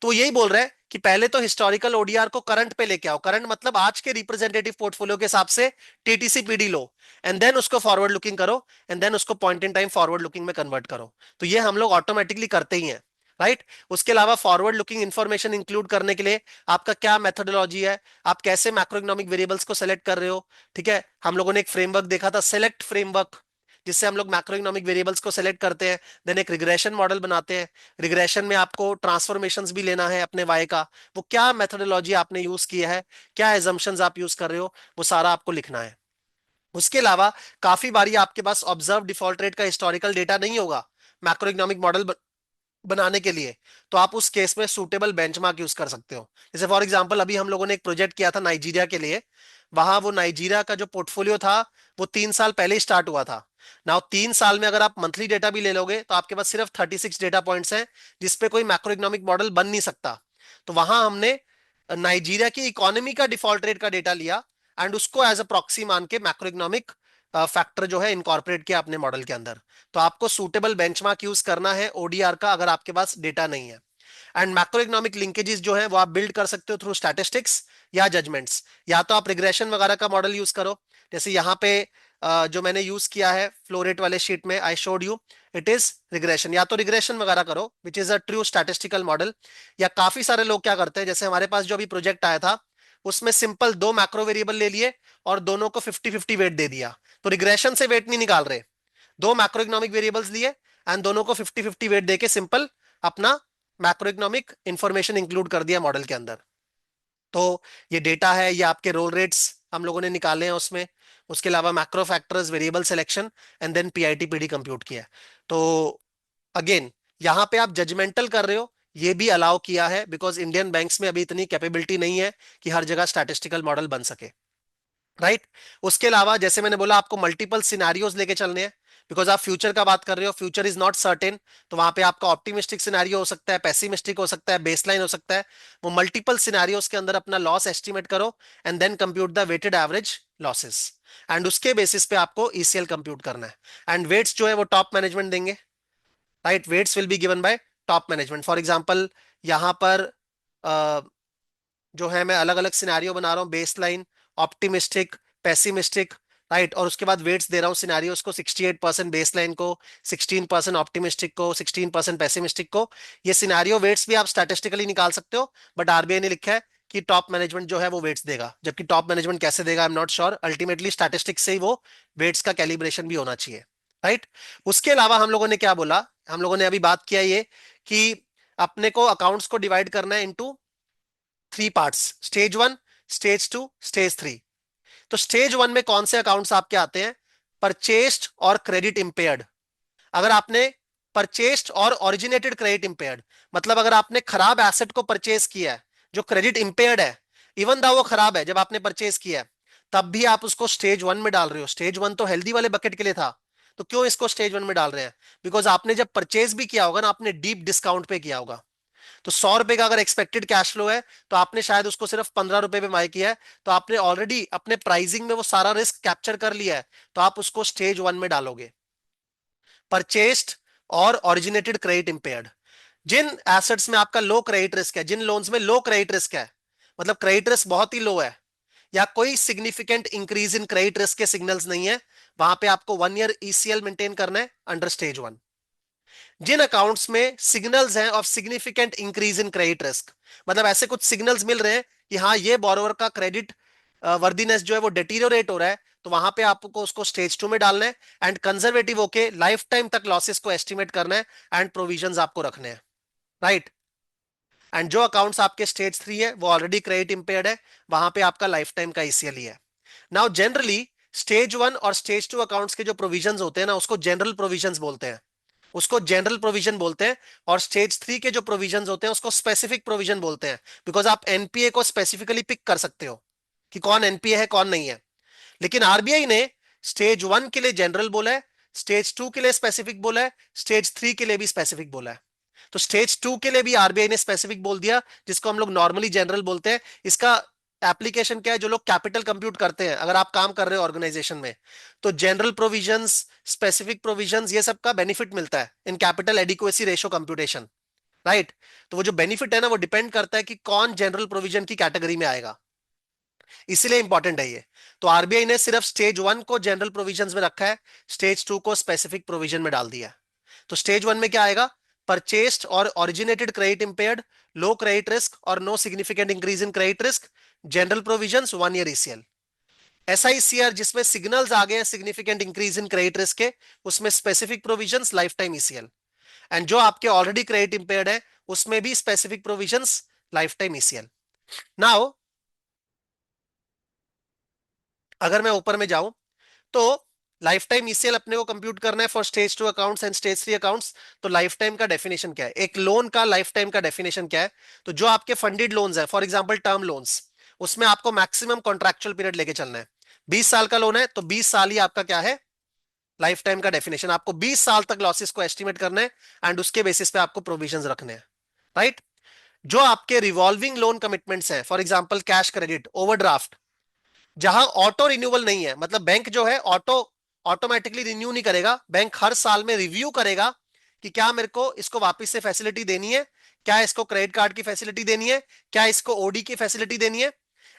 तो यही बोल रहे हैं कि पहले तो हिस्टोरिकल ओडीआर को करंट पे लेके आओ, करंट मतलब आज के रिप्रेजेंटेटिव पोर्टफोलियो के हिसाब से टीटीसी पीडी लो, एंड देन उसको फॉरवर्ड लुकिंग करो, एंड देन उसको point in time forward looking में कन्वर्ट करो। तो ये हम लोग ऑटोमेटिकली करते ही हैं, राइट। उसके अलावा फॉरवर्ड लुकिंग इंफॉर्मेशन इंक्लूड करने के लिए आपका क्या मेथोडोलॉजी है, आप कैसे मैक्रो इकोनॉमिक वेरिएबल्स को सेलेक्ट कर रहे हो, ठीक है। हम लोगों ने एक फ्रेमवर्क देखा था, सेलेक्ट फ्रेमवर्क, जिससे हम लोग मैक्रो इकोनॉमिक वेरिएबल्स को सेलेक्ट करते हैं, देन एक रिग्रेशन मॉडल बनाते हैं। रिग्रेशन में आपको ट्रांसफॉर्मेशंस भी लेना है अपने वाई का, वो क्या मेथोडोलॉजी आपने यूज किया है, क्या एजम्पशंस आप यूज कर रहे हो, वो सारा आपको लिखना है। उसके अलावा काफी बारी आपके पास ऑब्जर्व डिफॉल्ट रेट का हिस्टोरिकल डेटा नहीं होगा मैक्रो इकोनॉमिक मॉडल बनाने के लिए, तो आप उस केस में सूटेबल बेंचमार्क यूज कर सकते हो। जैसे फॉर एग्जांपल अभी हम लोगों ने एक प्रोजेक्ट किया था नाइजीरिया के लिए, वहां वो नाइजीरिया का जो पोर्टफोलियो था वो 3 साल पहले ही स्टार्ट हुआ था। नाउ 3 साल में अगर आप मंथली डेटा भी ले लोगे तो आपके पास सिर्फ 36 डेटा पॉइंट्स हैं जिसपे कोई मैक्रो इकोनॉमिक मॉडल बन नहीं सकता। तो वहां हमने नाइजीरिया की इकोनॉमी का डिफॉल्ट रेट का डेटा लिया एंड उसको एज अ प्रॉक्सी मान के मैक्रो इकोनॉमिक फैक्टर जो है इनकॉर्पोरेट किया अपने मॉडल के अंदर। तो आपको सूटेबल बेंचमार्क यूज करना है ओडीआर का अगर आपके पास डेटा नहीं है। एंड मैक्रो इकोनॉमिक लिंकेजेस जो है वो आप बिल्ड कर सकते हो थ्रू स्टैटिस्टिक्स या जजमेंट्स, या तो आप रिग्रेशन वगैरह का मॉडल यूज करो। जैसे यहाँ पे जो मैंने यूज किया है फ्लोरेट वाले शीट में I showed you, it is regression. या तो रिग्रेशन वगैरह करो which is a true statistical model, या काफी सारे लोग क्या करते हैं, जैसे हमारे पास जो अभी प्रोजेक्ट आया था उसमें सिंपल दो मैक्रो वेरिएबल ले लिए और दोनों को 50-50 वेट दे दिया। तो रिग्रेशन से वेट नहीं निकाल रहे, दो मैक्रो इकोनॉमिक वेरिएबल्स लिए एंड दोनों को 50-50 वेट देके सिंपल अपना मैक्रो इकोनॉमिक इंफॉर्मेशन इंक्लूड कर दिया मॉडल के अंदर। तो ये डेटा है, ये आपके रोल रेट्स हम लोगों ने निकाले हैं उसमें। उसके अलावा macro factors, variable selection, and then PIT PD compute किया है। तो अगेन यहाँ पे आप जजमेंटल कर रहे हो, ये भी अलाउ किया है बिकॉज इंडियन बैंक्स में अभी इतनी कैपेबिलिटी नहीं है कि हर जगह स्टैटिस्टिकल मॉडल बन सके, राइट। उसके अलावा जैसे मैंने बोला आपको मल्टीपल सिनारियोज लेके चलने हैं बिकॉज आप फ्यूचर का बात कर रहे हो, फ्यूचर इज नॉट सर्टेन। तो वहां पे आपका ऑप्टिमिस्टिक सिनारियो हो सकता है, पेसिमिस्टिक हो सकता है, बेसलाइन हो सकता है। वो मल्टीपल सिनारियोज के अंदर अपना लॉस एस्टिमेट करो and then compute the weighted average losses, and उसके बेसिस पे आपको ईसीएल कंप्यूट करना है। एंड वेट्स जो है वो टॉप मैनेजमेंट देंगे, right. Weights will be given by top management. For example यहाँ पर जो है मैं अलग अलग सिनेरियो बना रहा हूँ, बेसलाइन, ऑप्टिमिस्टिक, पेसिमिस्टिक, राइट। और उसके बाद वेट्स दे रहा हूँ सिनेरियोस को, 68% बेसलाइन को, 16% ऑप्टिमिस्टिक को, 16% पेसिमिस्टिक को। ये सिनेरियो वेट्स भी आप स्टैटिस्टिकली निकाल सकते हो, बट आरबीआई ने लिखा है कि टॉप मैनेजमेंट जो है वो वेट्स देगा, जबकि टॉप मैनेजमेंट कैसे देगा I am not sure, ultimately statistics से ही वो वेट्स का कैलिब्रेशन भी होना चाहिए, राइट। उसके अलावा हम लोगों ने क्या बोला, हम लोगों ने अभी बात किया ये कि अपने को अकाउंट्स को डिवाइड करना है into 3 parts, stage 1, stage 2, stage 3। तो स्टेज 1 में कौन से अकाउंट्स आपके आते हैं, परचेस्ड और क्रेडिट इंपेयर्ड। अगर आपने परचेस्ड और ओरिजिनेटेड क्रेडिट इंपेयर्ड, मतलब अगर आपने खराब एसेट को परचेज किया है जो क्रेडिट इंपेयर्ड है, इवन दा वो खराब है जब आपने परचेज किया है, तब भी आप उसको स्टेज 1 में डाल रहे हो। स्टेज 1 तो हेल्दी वाले बकेट के लिए था, तो क्यों इसको स्टेज 1 में डाल रहे हैं, बिकॉज आपने जब परचेज भी किया होगा ना आपने डीप डिस्काउंट पे किया होगा। तो 100 रुपए का अगर एक्सपेक्टेड कैश फ्लो है तो आपने शायद उसको सिर्फ 15 रुपए पे बाय किया है, तो आपने ऑलरेडी अपने प्राइसिंग में वो सारा रिस्क कैप्चर कर लिया है, तो आप उसको स्टेज 1 में डालोगे। परचेस्ड और ओरिजिनेटेड क्रेडिट इंपेयर्ड, जिन एसेट्स में आपका लो क्रेडिट रिस्क है, जिन लोन्स में लो क्रेडिट रिस्क है, मतलब क्रेडिट रिस्क बहुत ही लो है या कोई significant increase in credit risk के सिग्नल्स नहीं है, वहां पे आपको 1 ईयर ईसीएल मेंटेन करना है अंडर स्टेज 1। जिन अकाउंट्स में सिग्नल्स हैं of significant increase in credit risk, मतलब ऐसे कुछ सिग्नल्स मिल रहे हैं कि हाँ ये बोरोवर का क्रेडिट वर्दीनेस जो है वो डिटीरियोरेट हो रहा है, तो वहां पे आपको उसको स्टेज 2 में डालना है एंड कंजर्वेटिव होके लाइफ टाइम तक लॉसेस को एस्टिमेट करना है एंड प्रोविजंस आपको रखने हैं, राइट। एंड जो अकाउंट्स आपके स्टेज 3 है वो ऑलरेडी क्रेडिट इंपेयर्ड है, वहां पे आपका लाइफ टाइम का ईसीएल ही है। नाउ जनरली स्टेज 1 और स्टेज 2 अकाउंट्स के जो प्रोविजंस होते हैं ना उसको जनरल प्रोविजंस बोलते हैं, उसको जनरल प्रोविजन बोलते हैं। और स्टेज 3 के जो प्रोविजंस होते हैं उसको स्पेसिफिक प्रोविजन बोलते हैं, बिकॉज आप एनपीए को स्पेसिफिकली पिक कर सकते हो कि कौन एनपीए है कौन नहीं है। लेकिन आरबीआई ने स्टेज 1 के लिए जनरल बोला है, स्टेज 2 के लिए स्पेसिफिक बोला है, स्टेज 3 के लिए भी स्पेसिफिक बोला है। तो स्टेज 2 के लिए भी आरबीआई ने स्पेसिफिक बोल दिया, जिसको हम लोग नॉर्मली जनरल बोलते हैं। इसका एप्लीकेशन क्या है, जो लोग कैपिटल कंप्यूट करते हैं, अगर आप काम कर रहे हो ऑर्गेनाइजेशन में, तो जनरल प्रोविजंस, स्पेसिफिक प्रोविजंस, ये सब का बेनिफिट मिलता है in capital adequacy ratio computation, right. तो वो जो बेनिफिट है ना वो डिपेंड करता है कि कौन जनरल प्रोविजन की कैटेगरी में आएगा, इसीलिए इंपॉर्टेंट है ये। तो आरबीआई ने सिर्फ स्टेज 1 को जनरल प्रोविजंस में रखा है, स्टेज 2 को स्पेसिफिक प्रोविजन में डाल दिया है। तो स्टेज 1 में क्या आएगा, परचेस्ड और originated credit impaired, low credit risk और no significant increase in credit risk, general provisions 1 year ECL. SICR जिसमें सिग्नल्स आ गए हैं significant increase in credit risk के, उसमें specific provisions lifetime ECL. And जो आपके ऑलरेडी क्रेडिट इंपेयर्ड है उसमें भी specific provisions lifetime ECL. Now अगर मैं ऊपर में जाऊं तो लाइफ टाइम ईसीएल अपने को कंप्यूट करना है for stage 2 accounts and stage 3 accounts. तो लाइफ टाइम का डेफिनेशन क्या है, एक लोन का लाइफ टाइम का डेफिनेशन क्या है। तो जो आपके फंडेड लोन्स है, फॉर एग्जांपल टर्म लोन्स, उसमें आपको मैक्सिमम कॉन्ट्रैक्चुअल पीरियड लेके चलना है। 20 साल का लोन है तो 20 साल ही आपका क्या है, लाइफ टाइम का डेफिनेशन। आपको 20 साल तक लॉसेस को एस्टिमेट करना है एंड उसके बेसिस पे आपको प्रोविजंस रखने हैं, राइट। जो आपके रिवॉल्विंग लोन कमिटमेंट्स हैं, for example cash credit, overdraft, जहां ऑटो रिन्यूअल नहीं है, मतलब बैंक जो है ऑटोमेटिकली रिन्यू नहीं करेगा, बैंक हर साल में रिव्यू करेगा कि क्या मेरे को इसको वापस से फैसिलिटी देनी है, क्या इसको क्रेडिट कार्ड की फैसिलिटी देनी है, क्या इसको ओडी की फैसिलिटी देनी है।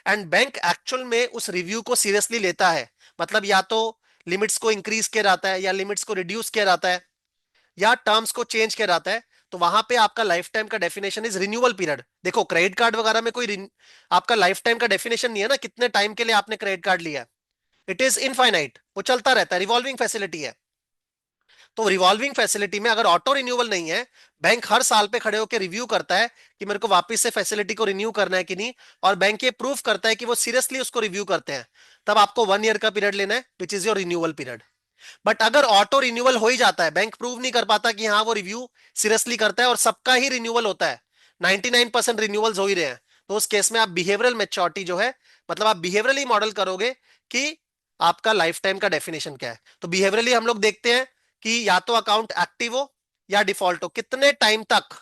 एंड बैंक एक्चुअल में उस रिव्यू को सीरियसली लेता है, मतलब या तो लिमिट्स को इंक्रीज किया जाता है या लिमिट्स को रिड्यूस किया जाता है या टर्म्स को चेंज किया जाता है। तो वहां पे आपका लाइफ टाइम का डेफिनेशन इज रिन्यूअल पीरियड। देखो क्रेडिट कार्ड वगैरह में कोई आपका लाइफ टाइम का डेफिनेशन नहीं है ना, कितने टाइम के लिए आपने क्रेडिट कार्ड लिया है, इट इज इनफाइनाइट, वो चलता रहता है, रिवॉल्विंग फैसिलिटी है। तो रिवॉल्विंग फैसिलिटी में अगर ऑटो रिन्यूअल नहीं है, बैंक हर साल पे खड़े होकर रिव्यू करता है कि मेरे को वापस से फैसिलिटी को रिन्यू करना है कि नहीं, और बैंक ये प्रूव करता है कि वो सीरियसली उसको रिव्यू करते हैं, तब आपको 1 ईयर का पीरियड लेना है which is your renewal period. But अगर ऑटो रिन्यूअल हो ही जाता है, बैंक प्रूव नहीं कर पाता कि हाँ वो रिव्यू सीरियसली करता है और सबका ही रिन्यूअल होता है, 99% रिन्यूअल्स हो ही रहे हैं, तो उस केस में आप बिहेवियरल मेच्योरिटी जो है, मतलब आप बिहेवियरली मॉडल करोगे कि आपका लाइफ टाइम का डेफिनेशन क्या है। तो बिहेवियरली हम लोग देखते हैं कि या तो अकाउंट एक्टिव हो या डिफॉल्ट हो, कितने टाइम तक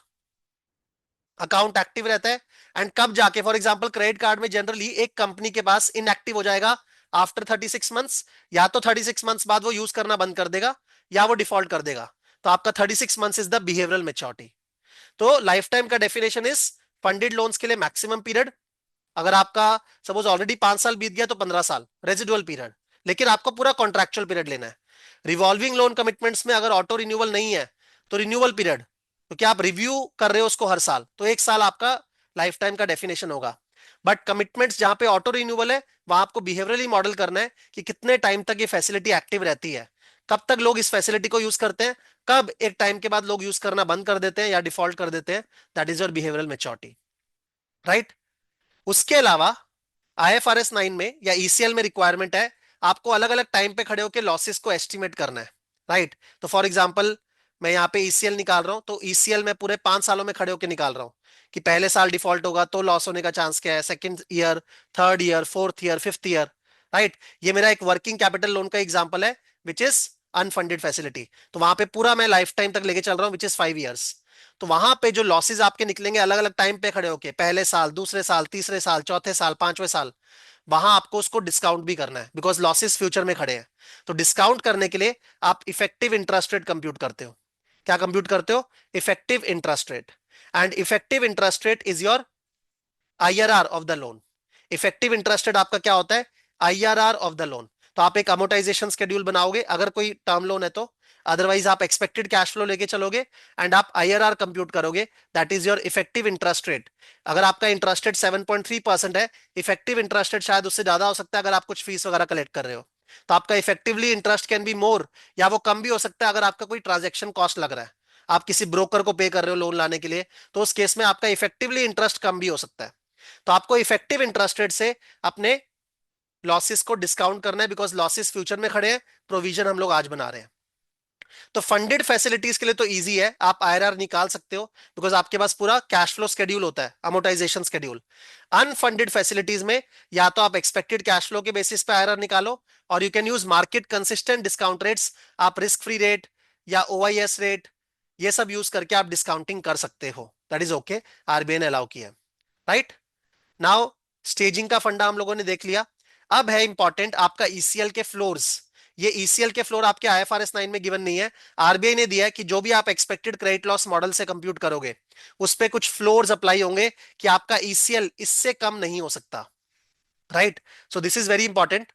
अकाउंट एक्टिव रहता है एंड कब जाके, फॉर एग्जांपल क्रेडिट कार्ड में जनरली एक कंपनी के पास इनएक्टिव हो जाएगा आफ्टर 36 मंथ्स, या तो 36 मंथ्स बाद वो यूज करना बंद कर देगा या वो डिफॉल्ट कर देगा। तो आपका 36 months is the behavioural maturity. तो लाइफ टाइम का डेफिनेशन इज फंडेड लोन्स के लिए मैक्सिमम पीरियड, अगर आपका सपोज ऑलरेडी 5 साल बीत गया तो 15 साल रेजिडुअल पीरियड, लेकिन आपको पूरा कॉन्ट्रैक्चुअल पीरियड लेना है। रिवॉल्विंग लोन कमिटमेंट्स में अगर ऑटो रिन्यूअल नहीं है तो रिन्यूअल पीरियड, तो क्या आप रिव्यू कर रहे हो उसको हर साल, तो 1 साल आपका लाइफ टाइम का डेफिनेशन होगा। बट कमिटमेंट्स जहां पे ऑटो रिन्यूअल है वहां आपको बिहेवियरली मॉडल करना है कि कितने टाइम तक ये फैसिलिटी एक्टिव रहती है, कब तक लोग इस फैसिलिटी को यूज करते हैं, कब एक टाइम के बाद लोग यूज करना बंद कर देते हैं या डिफॉल्ट कर देते हैं। That is your behavioural maturity, right. उसके अलावा आईएफआरएस 9 में या ईसीएल में रिक्वायरमेंट है आपको अलग अलग टाइम पे खड़े होकर लॉसेस को एस्टिमेट करना है, राइट। तो फॉर एग्जांपल मैं यहाँ पे ईसीएल निकाल रहा हूं, तो ईसीएल में पूरे 5 सालों में खड़े होकर निकाल रहा हूं कि पहले साल डिफॉल्ट होगा तो लॉस होने का चांस क्या है, second year, third year, fourth year, fifth year, right. ये मेरा एक वर्किंग कैपिटल लोन का एग्जाम्पल है विच इज अनफंडेड फैसिलिटी। तो वहां पे पूरा मैं लाइफ टाइम तक लेके चल रहा हूँ विच इज 5 ईयर्स। तो वहां पे जो लॉसेज आपके निकलेंगे अलग अलग टाइम पे खड़े होके, पहले साल, दूसरे साल, तीसरे साल, चौथे साल, पांचवें साल, वहां आपको उसको डिस्काउंट भी करना है बिकॉज लॉसेस फ्यूचर में खड़े हैं। तो डिस्काउंट करने के लिए आप इफेक्टिव इंटरेस्ट रेट कंप्यूट करते हो। क्या कंप्यूट करते हो, effective interest rate. And effective interest rate is your IRR of the loan. Effective interest rate आपका क्या होता है, आईआरआर ऑफ द लोन। तो आप एक अमोटाइजेशन शेड्यूल बनाओगे, अगर कोई टर्म लोन है तो अदरवाइज आप एक्सपेक्टेड कैश फ्लो लेके चलोगे एंड आप आईआरआर कंप्यूट करोगे, that is your effective interest rate. अगर आपका इंटरेस्ट रेट 7.3% है, इफेक्टिव इंटरेस्ट रेट शायद उससे ज्यादा हो सकता है अगर आप कुछ फीस वगैरह कलेक्ट कर रहे हो, तो आपका effectively interest can be more, या वो कम भी हो सकता है अगर आपका कोई ट्रांजेक्शन कॉस्ट लग रहा है, आप किसी ब्रोकर को पे कर रहे हो लोन लाने के लिए, तो उस केस में आपका इफेक्टिवली इंटरेस्ट कम भी हो सकता है। तो आपको इफेक्टिव इंटरेस्ट रेट से अपने लॉसेस को डिस्काउंट करना है, बिकॉज लॉसेस फ्यूचर में खड़े हैं, प्रोविजन हम लोग आज बना रहे हैं। तो फंडेड फैसिलिटीज के लिए तो इजी है, आप आईआरआर निकाल सकते हो, बिकॉज आपके पास पूरा कैश फ्लो शेड्यूल होता है, अमोटाइजेशन शेड्यूल। अनफंडेड फैसिलिटीज में या तो आप एक्सपेक्टेड कैश फ्लो के बेसिस पे आईआरआर निकालो, और you can use market consistent discount rates, आप रिस्क फ्री रेट या ओआईएस रेट ये सब यूज करके आप डिस्काउंटिंग कर सकते हो, दैट इज ओके, आरबीआई ने अलाउ किया है, राइट। नाउ स्टेजिंग का फंडा हम लोगों ने देख लिया। अब है इंपॉर्टेंट आपका ईसीएल के फ्लोर्स। ये ईसीएल के फ्लोर आपके आईएफआरएस 9 में गिवन नहीं है, आरबीआई ने दिया है कि जो भी आप एक्सपेक्टेड क्रेडिट लॉस मॉडल से कंप्यूट करोगे उस पे कुछ फ्लोर्स अप्लाई होंगे कि आपका ईसीएल इससे कम नहीं हो सकता, right. So this is very important.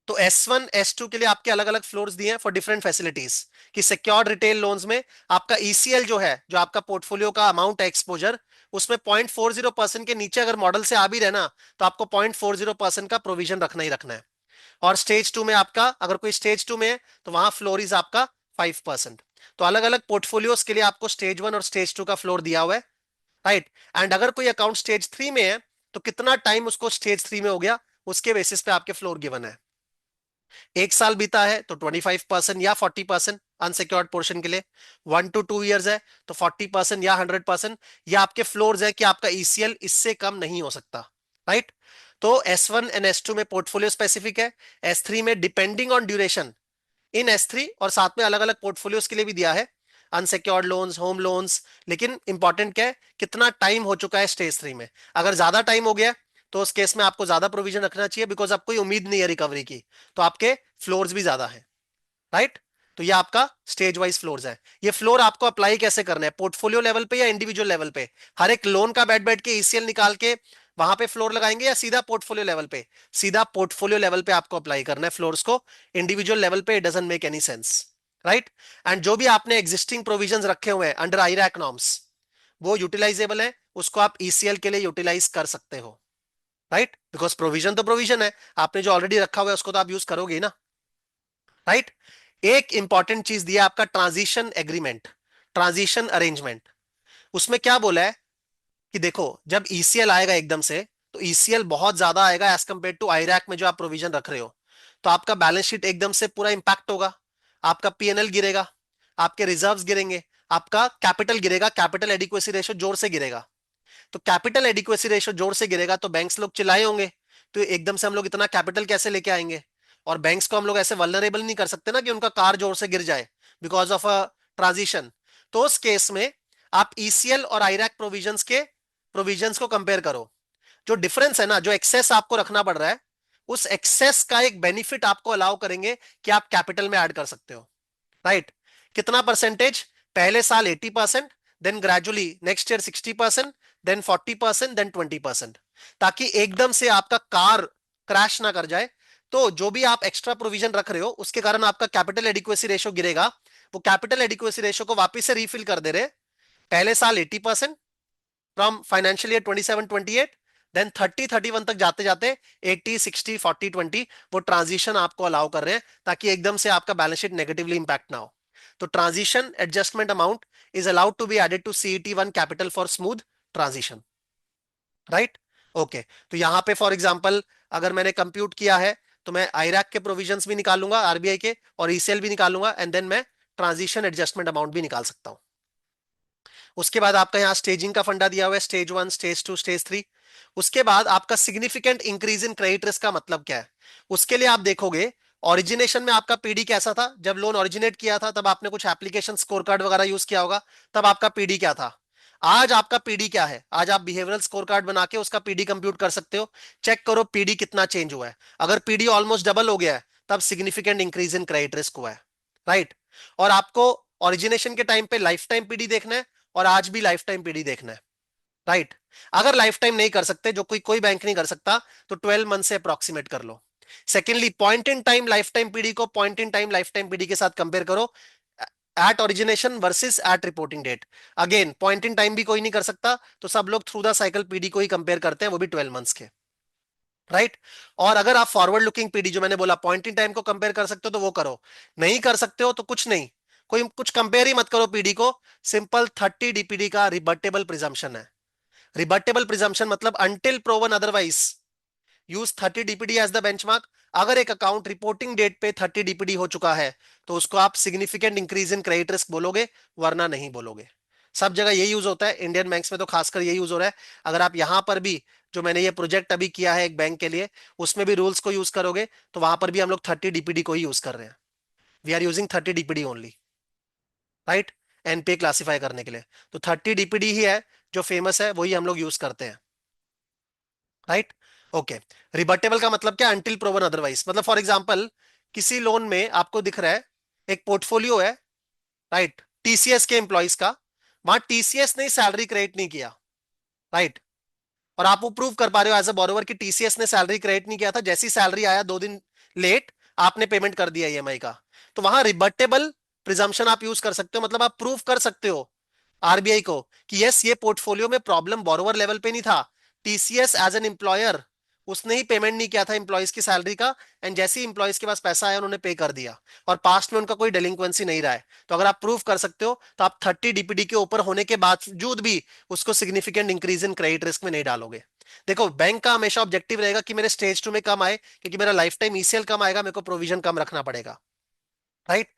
तो S1 S2 के लिए आपके अलग अलग फ्लोर्स दिए हैं फॉर डिफरेंट फैसिलिटीज, कि सिक्योर्ड रिटेल लोन्स में आपका ईसीएल जो है, जो आपका पोर्टफोलियो का अमाउंट है एक्सपोजर, उसमें 0.40% के नीचे अगर मॉडल से आ भी रहना तो आपको 0.40% का प्रोविजन रखना ही रखना है। और स्टेज टू में आपका, अगर कोई स्टेज टू में है तो वहां फ्लोर इज आपका 5%। तो अलग अलग पोर्टफोलियोज के लिए आपको स्टेज 1 और स्टेज 2 का फ्लोर दिया हुआ है, राइट। एंड अगर कोई अकाउंट स्टेज 3 में है तो कितना टाइम उसको स्टेज 3 में हो गया, उसके बेसिस पे आपके फ्लोर गिवन है। 1 साल बीता है तो 25% या 40% अनसिक्योर्ड पोर्शन के लिए, 1 to 2 years है तो 40% या 100%, या आपके फ्लोर्स है कि आपका ईसीएल इससे कम नहीं हो सकता, राइट। तो S1 and S2 में पोर्टफोलियो स्पेसिफिक है, S3 में depending on duration in S3, और साथ में अलग अलग पोर्टफोलियोज के लिए भी दिया है, अनसिक्योर्ड लोन्स, होम लोन्स। लेकिन इंपॉर्टेंट क्या है, कितना टाइम हो चुका है स्टेज 3 में। अगर ज्यादा टाइम हो गया तो उस केस में आपको ज्यादा प्रोविजन रखना चाहिए, बिकॉज आपको कोई उम्मीद नहीं है रिकवरी की, तो आपके फ्लोर्स भी ज्यादा है, राइट। तो ये आपका स्टेज वाइज फ्लोर्स है। ये फ्लोर आपको अप्लाई कैसे करना है, पोर्टफोलियो लेवल पे या इंडिविजुअल लेवल पे? हर एक लोन का बैठ बैठ के ईसीएल निकाल के वहां पे फ्लोर लगाएंगे, या सीधा पोर्टफोलियो लेवल पे? सीधा पोर्टफोलियो लेवल पे आपको अप्लाई करना है फ्लोर्स को, इंडिविजुअल लेवल पे it doesn't make any sense, right. And जो भी आपने एग्जिस्टिंग प्रोविजंस रखे हुए हैं अंडर आईरैक नॉर्म्स, वो यूटिलाइजेबल है, उसको आप ईसीएल के लिए यूटिलाइज कर सकते हो, राइट। बिकॉज प्रोविजन तो प्रोविजन है, आपने जो ऑलरेडी रखा हुआ है उसको तो आप यूज करोगे ही ना, राइट। एक इंपॉर्टेंट चीज दिया आपका ट्रांजिशन एग्रीमेंट, ट्रांजिशन अरेंजमेंट। उसमें क्या बोला है कि देखो, जब ईसीएल आएगा एकदम से, तो ईसीएल बहुत ज्यादा आएगा एज कंपेयर टू आईरैक में जो आप प्रोविजन रख रहे हो, तो आपका बैलेंस शीट एकदम से पूरा इंपैक्ट होगा, आपका पीएनएल गिरेगा, आपके रिजर्व्स गिरेंगे, आपका कैपिटल गिरेगा, कैपिटल एडिक्वेसी रेशियो जोर से गिरेगा। तो कैपिटल एडिक्वेसी रेशियो जोर से गिरेगा तो बैंक्स लोग चिल्लाए होंगे, तो एकदम से हम लोग इतना कैपिटल कैसे लेके आएंगे? और बैंक्स को हम लोग ऐसे वल्नरेबल नहीं कर सकते ना कि उनका कार जोर से गिर जाए बिकॉज ऑफ अ ट्रांजिशन। तो उस केस में आप ईसीएल और आईरैक प्रोविजंस के प्रोविजंस को कंपेयर करो, जो डिफरेंस है ना, जो एक्सेस आपको रखना पड़ रहा है, उस एक्सेस का एक बेनिफिट आपको अलाउ करेंगे कि आप कैपिटल में ऐड कर सकते हो, राइट। कितना परसेंटेज? पहले साल 80%, then gradually next year 60%, then 40%, then 20%, ताकि एकदम से आपका कार क्रैश ना कर जाए। तो जो भी आप एक्स्ट्रा प्रोविजन रख रहे हो उसके कारण आपका कैपिटल एडिक्वेसी रेशियो गिरेगा, वो कैपिटल एडिक्वेसी रेशियो को वापस से रीफिल कर दे रहे। पहले साल 80% फ्रॉम फाइनेंशियल ईयर 27-28, देन 30-31 तक जाते जाते 80-60-40-20, वो ट्रांजिशन आपको अलाउ कर रहे हैं ताकि एकदम से आपका बैलेंस शीट नेगेटिवली इंपैक्ट ना हो। तो transition adjustment amount is allowed to be added to CET1 capital for smooth transition, right. Okay, तो यहां पे फॉर एग्जांपल अगर मैंने कंप्यूट किया है तो मैं आईरैक के प्रोविजंस भी निकालूंगा आरबीआई के, और ईसीएल भी निकालूंगा, एंड देन मैं ट्रांजिशन एडजस्टमेंट अमाउंट भी निकाल सकता हूं। उसके बाद आपका यहाँ स्टेजिंग का फंडा दिया हुआ है, स्टेज 1, स्टेज 2, स्टेज 3। उसके बाद आपका significant increase in credit risk का मतलब क्या है? उसके लिए आप देखोगे ओरिजिनेशन में आपका पीडी कैसा था, जब लोन ओरिजिनेट किया था तब आपने कुछ एप्लीकेशन स्कोर कार्ड वगैरह यूज किया होगा, तब आपका पीडी क्या था। आज आपका पीडी क्या है? आज आप बिहेवियरल स्कोर कार्ड बना के उसका पीडी कंप्यूट कर सकते हो, चेक करो पीडी कितना चेंज हुआ है। अगर पीडी ऑलमोस्ट डबल हो गया है तब significant increase in credit risk हुआ है, राइट। और आपको ओरिजिनेशन के टाइम पे लाइफ टाइम पीडी देखना है, और आज भी लाइफ टाइम पीडी देखना है, राइट। अगर लाइफ टाइम नहीं कर सकते, जो कोई कोई बैंक नहीं कर सकता, तो 12 मंथ से अप्रोक्सीमेट कर लो। Secondly, point in time lifetime PD को point in time lifetime PD के साथ कंपेयर करो, at origination versus at reporting date. Again point in time भी कोई नहीं कर सकता, तो सब लोग थ्रू द साइकिल पीडी को ही कंपेयर करते हैं, वो भी 12 मंथ्स के। राइट। और अगर आप फॉरवर्ड लुकिंग पीडी, जो मैंने बोला पॉइंट इन टाइम को कंपेयर कर सकते हो तो वो करो, नहीं कर सकते हो तो कुछ नहीं, कोई कुछ कंपेयर ही मत करो पीडी को। सिंपल 30 डीपीडी का रिबर्टेबल प्रिजम्पशन है। रिबर्टेबल प्रिजम्पशन मतलब until proven otherwise use 30 DPD as the benchmark. अगर एक अकाउंट रिपोर्टिंग डेट पे 30 डीपीडी हो चुका है, तो उसको आप significant increase in credit risk बोलोगे, वरना नहीं बोलोगे। सब जगह यही यूज होता है, इंडियन बैंक्स में तो खासकर यही यूज हो रहा है। अगर आप यहां पर भी, जो मैंने ये प्रोजेक्ट अभी किया है एक बैंक के लिए, उसमें भी रूल्स को यूज करोगे, तो वहां पर भी हम लोग 30 डीपीडी को ही यूज कर रहे हैं। We are using 30 DPD only. Right. NPA classify करने के लिए तो 30 डीपीडी ही है जो फेमस है, वही हम लोग यूज करते हैं। राइट। ओके। रिबर्टेबल का मतलब क्या? Until proven otherwise. मतलब फॉर एग्जांपल, किसी लोन में आपको दिख रहा है एक पोर्टफोलियो है, राइट, टीसीएस के एम्प्लॉइज का, वहां टीसीएस ने सैलरी क्रेडिट नहीं किया, राइट, और आप वो प्रूव कर पा रहे हो एज अ बोरोवर कि टीसीएस ने सैलरी क्रेडिट नहीं किया था, जैसी सैलरी आया 2 दिन लेट, आपने पेमेंट कर दिया ईएमआई का, तो वहां रिबर्टेबल प्रिजम्पशन आप यूज कर सकते हो। मतलब आप प्रूव कर सकते हो आरबीआई को कि यस, ये पोर्टफोलियो में प्रॉब्लम बोरोवर लेवल पे नहीं था, टीसीएस एज एन एम्प्लॉयर उसने ही पेमेंट नहीं किया था एम्प्लॉयज की सैलरी का, एंड जैसे ही एम्प्लॉयज के पास पैसा आया उन्होंने पे कर दिया, और पास्ट में उनका कोई डेलिंक्वेंसी नहीं रहा है। तो अगर आप प्रूव कर सकते हो, तो आप 30 डीपीडी के ऊपर होने के बावजूद भी उसको significant increase in credit risk में नहीं डालोगे। देखो, बैंक का हमेशा ऑब्जेक्टिव रहेगा कि मेरे स्टेज 2 में कम आए, क्योंकि मेरा लाइफ टाइम ईसीएल कम आएगा, मेरे को प्रोविजन कम रखना पड़ेगा। राइट।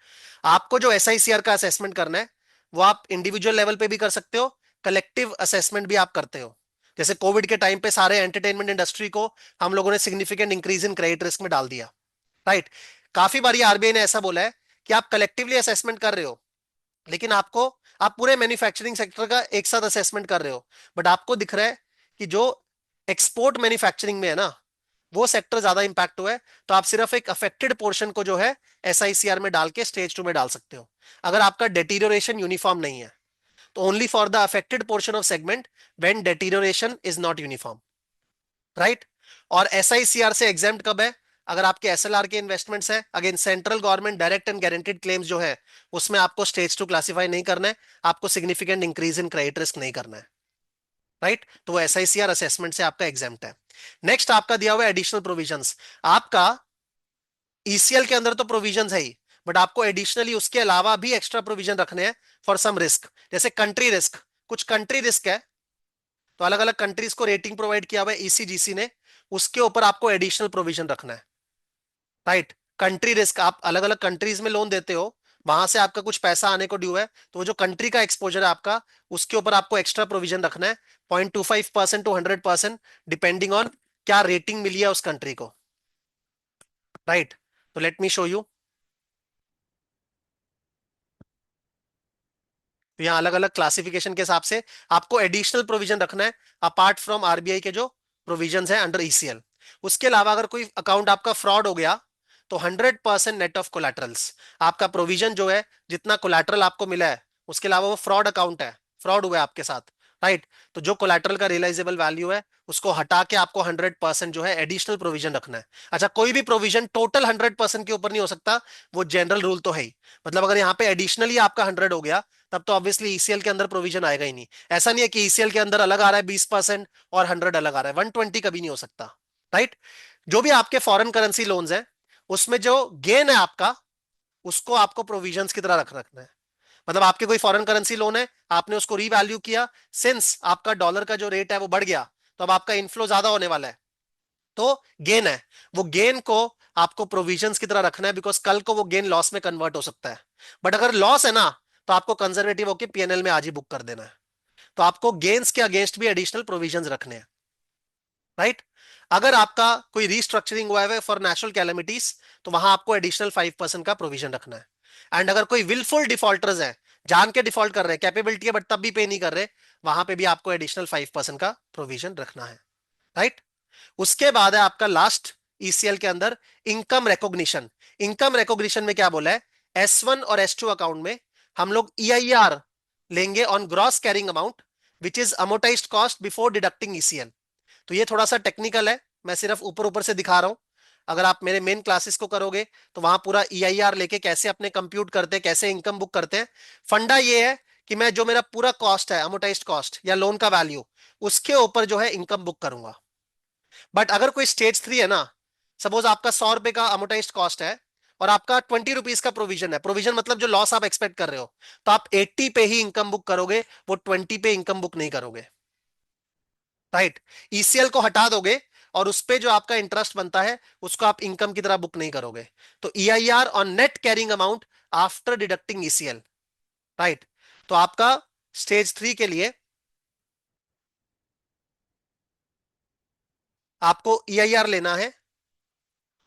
आपको जो एसआईसीआर का असेसमेंट करना है, वो आप इंडिविजुअल लेवल पे भी कर सकते हो, कलेक्टिव असेसमेंट भी आप करते हो। जैसे कोविड के टाइम पे सारे एंटरटेनमेंट इंडस्ट्री को हम लोगों ने significant increase in credit risk में डाल दिया। राइट। काफी बार आरबीआई ने ऐसा बोला है कि आप कलेक्टिवली असेसमेंट कर रहे हो, लेकिन आपको, आप पूरे मैन्युफैक्चरिंग सेक्टर का एक साथ असेसमेंट कर रहे हो, बट आपको दिख रहा है कि जो एक्सपोर्ट मैन्युफैक्चरिंग में है ना, वो सेक्टर ज्यादा इंपैक्ट हुआ है, तो आप सिर्फ एक अफेक्टेड पोर्शन को जो है एसआईसीआर में डाल के स्टेज 2 में डाल सकते हो। अगर आपका डेटीरियोरेशन यूनिफॉर्म नहीं है, तो only for the affected portion of segment when deterioration is not uniform. Right. और एसआईसीआर से एग्जेम्प्ट कब है? अगर आपके एसएलआर के इन्वेस्टमेंट्स है, again central government direct and guaranteed claims जो है, उसमें आपको स्टेज 2 क्लासिफाई नहीं करना है, आपको significant increase in credit risk नहीं करना है। राइट। तो वो एसआईसीआर असेसमेंट से आपका एग्जेम्प्ट है। नेक्स्ट आपका दिया हुआ है एडिशनल प्रोविजंस। आपका ईसीएल के अंदर तो प्रोविजंस है ही, बट आपको एडिशनली उसके अलावा भी एक्स्ट्रा प्रोविजन रखने हैं फॉर सम रिस्क। जैसे कंट्री रिस्क, कुछ कंट्री रिस्क है, तो अलग अलग कंट्रीज को रेटिंग प्रोवाइड किया हुआ है ईसीजीसी ने, उसके ऊपर आपको एडिशनल प्रोविजन रखना है। राइट। कंट्री रिस्क, आप अलग अलग कंट्रीज में लोन देते हो, वहां से आपका कुछ पैसा आने को ड्यू है, तो वो जो कंट्री का एक्सपोजर है आपका, उसके ऊपर आपको एक्स्ट्रा प्रोविजन रखना है, 0.25% टू 100%, डिपेंडिंग ऑन क्या रेटिंग मिली है उस कंट्री को। राइट। तो लेट मी शो यू। तो यहाँ अलग अलग क्लासिफिकेशन के हिसाब से आपको एडिशनल प्रोविजन रखना है, अपार्ट फ्रॉम आरबीआई के जो प्रोविजन है अंडर ईसीएल। उसके अलावा अगर कोई अकाउंट आपका फ्रॉड हो गया, तो 100% नेट ऑफ कोलैटरल्स, आपका प्रोविजन जो है, जितना कोलैटरल आपको मिला है, उसके अलावा वो फ्रॉड अकाउंट है, फ्रॉड हुआ है आपके साथ, राइट, तो जो कोलैटरल का रियलाइजेबल वैल्यू है, उसको हटा के आपको 100% जो है एडिशनल प्रोविजन रखना है। अच्छा, कोई भी प्रोविजन टोटल 100% के ऊपर नहीं हो सकता, वो जनरल रूल तो है ही। मतलब अगर यहाँ पे एडिशनली आपका 100 हो गया, तब तो ऑब्वियसली ईसीएल के अंदर प्रोविजन आएगा ही नहीं। ऐसा नहीं है कि ईसीएल के अंदर अलग आ रहा है 20% और 100 अलग आ रहा है, 120 कभी नहीं हो सकता। राइट। जो भी आपके फॉरेन करेंसी लोन्स हैं, उसमें जो गेन है आपका, उसको आपको प्रोविजंस की तरह रखना है। मतलब आपके कोई फॉरेन करेंसी लोन है, आपने उसको रीवैल्यू किया, सिंस आपका डॉलर का जो रेट है वो बढ़ गया, तो अब आपका इनफ्लो ज्यादा होने वाला है, तो गेन है, वो गेन को आपको प्रोविजंस की तरह रखना है, बिकॉज कल को वो गेन लॉस में कन्वर्ट हो सकता है। बट अगर लॉस है ना, तो आपको कंजर्वेटिव होकर पीएनएल में आज ही बुक कर देना है। तो आपको गेन्स के अगेंस्ट भी एडिशनल प्रोविजंस रखने हैं। राइट। अगर आपका कोई रीस्ट्रक्चरिंग हुआ है फॉर नेचुरल कैलेमिटीज, तो वहां आपको एडिशनल 5% का प्रोविजन रखना है। एंड अगर कोई विलफुल डिफॉल्टर्स है, जान के डिफॉल्ट कर रहे हैं, कैपेबिलिटी है बट तब भी पे नहीं कर रहे, वहां पे भी आपको एडिशनल 5% का प्रोविजन रखना है। राइट। उसके बाद है आपका लास्ट ईसीएल के अंदर इनकम रिकॉग्निशन। इनकम रिकॉग्निशन में क्या बोला है? S1 और S2 अकाउंट में हम लोग EIR लेंगे on gross carrying amount, which is amortised cost before deducting ECL. तो ये थोड़ा सा टेक्निकल है, मैं सिर्फ ऊपर ऊपर से दिखा रहा हूं। अगर आप मेरे मेन क्लासेस को करोगे तो वहां पूरा ईआईआर लेके कैसे अपने कंप्यूट करते हैं, कैसे इनकम बुक करते हैं। फंडा ये है कि मैं जो मेरा पूरा कॉस्ट है, अमोटाइज्ड कॉस्ट या लोन का वैल्यू, उसके ऊपर जो है इनकम बुक करूंगा। बट अगर कोई स्टेज 3 है ना, सपोज आपका 100 रुपए का अमोटाइज्ड कॉस्ट है और आपका 20 रुपीज का प्रोविजन है, प्रोविजन मतलब जो लॉस आप एक्सपेक्ट कर रहे हो, तो आप 80 पे ही इनकम बुक करोगे, वो 20 पे इनकम बुक नहीं करोगे। राइट। ईसीएल को हटा दोगे और उस पे जो आपका इंटरेस्ट बनता है उसको आप इनकम की तरह बुक नहीं करोगे। तो EIR on net carrying amount after deducting ECL. Right. तो आपका स्टेज 3 के लिए आपको ईआईआर लेना है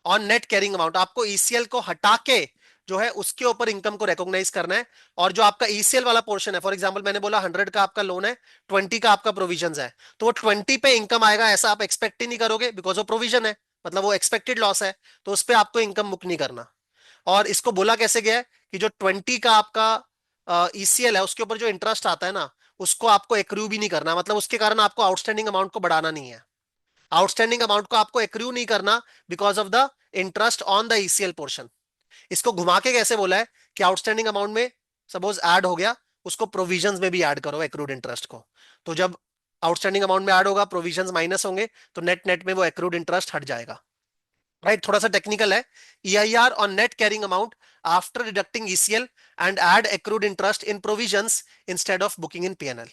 ऑन नेट कैरिंग अमाउंट, आपको ईसीएल को हटा के जो है उसके ऊपर इनकम को रिकॉग्नाइज करना है। और जो आपका ईसीएल वाला पोर्शन है, फॉर एग्जांपल मैंने बोला 100 का आपका लोन है, 20 का आपका प्रोविजन है, तो वो 20 पे इनकम आएगा ऐसा आप एक्सपेक्ट ही नहीं करोगे, बिकॉज वो प्रोविजन है, मतलब वो एक्सपेक्टेड लॉस है, तो उस पर आपको इनकम बुक नहीं करना। और इसको बोला कैसे गया है कि जो 20 का आपका ईसीएल है उसके ऊपर जो इंटरेस्ट आता है ना, उसको आपको एक्रू भी नहीं करना, मतलब उसके कारण आपको आउटस्टैंडिंग अमाउंट को बढ़ाना नहीं है। आउटस्टैंडिंग अमाउंट को आपको एक्रू नहीं करना because of the interest on the ECL portion. इसको घुमा के कैसे बोला है कि आउटस्टैंडिंग अमाउंट में सपोज ऐड हो गया, उसको प्रोविजंस में भी ऐड करो एक्रूड इंटरेस्ट को। तो जब आउटस्टैंडिंग अमाउंट में ऐड होगा, प्रोविजंस माइनस होंगे, तो नेट नेट में वो एक्रूड इंटरेस्ट हट जाएगा। राइट, थोड़ा सा टेक्निकल है। EIR on net carrying amount after deducting ECL and add accrued interest in provisions instead of booking in PNL.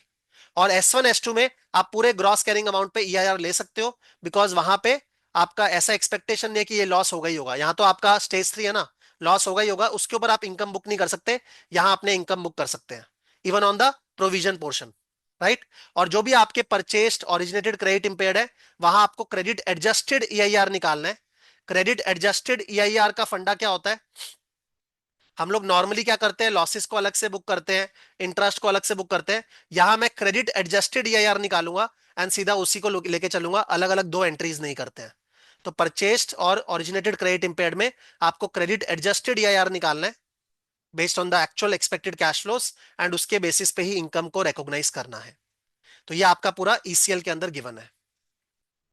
और S1 S2 में आप पूरे ग्रॉस कैरिंग अमाउंट पे ईआईआर ले सकते हो, बिकॉज वहां पे आपका ऐसा एक्सपेक्टेशन नहीं है कि ये लॉस होगा ही होगा। यहाँ तो आपका स्टेज 3 है ना, लॉस होगा ही होगा, उसके ऊपर आप इनकम बुक नहीं कर सकते। यहाँ अपने इनकम बुक कर सकते हैं even on the provision portion. Right. और जो भी आपके परचेस्ड ओरिजिनेटेड क्रेडिट इंपेयर्ड है, वहां आपको क्रेडिट एडजस्टेड ईआईआर निकालना है। क्रेडिट एडजस्टेड ईआईआर का फंडा क्या होता है, हम लोग नॉर्मली क्या करते हैं, लॉसेस को अलग से बुक करते हैं, इंटरेस्ट को अलग से बुक करते हैं। यहां मैं क्रेडिट एडजस्टेड ईआईआर निकालूंगा एंड सीधा उसी को लेके चलूंगा, अलग अलग दो एंट्रीज नहीं करते हैं। तो परचेस्ड और ओरिजिनेटेड क्रेडिट इंपेयर्ड में आपको क्रेडिट एडजस्टेड ईआईआर निकालना है based on the actual expected cash flows, and उसके बेसिस पे ही इनकम को रिकॉग्नाइज करना है। तो ये आपका पूरा ईसीएल के अंदर गिवन है।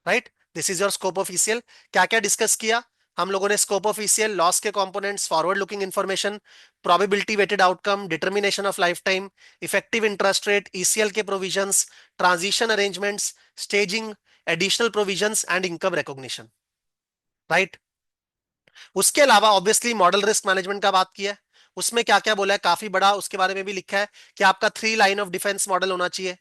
Right, this is your scope of ECL. क्या क्या डिस्कस किया हम लोगों ने? स्कोप ऑफ ईसीएल, लॉस के components, forward looking information, probability weighted outcome, determination of lifetime, effective interest rate, ECL के provisions, transition arrangements, staging, additional provisions and income recognition. Right. उसके अलावा ऑब्वियसली मॉडल रिस्क मैनेजमेंट का बात किया है। उसमें क्या क्या बोला है, काफी बड़ा उसके बारे में भी लिखा है कि आपका 3 लाइन ऑफ डिफेंस मॉडल होना चाहिए।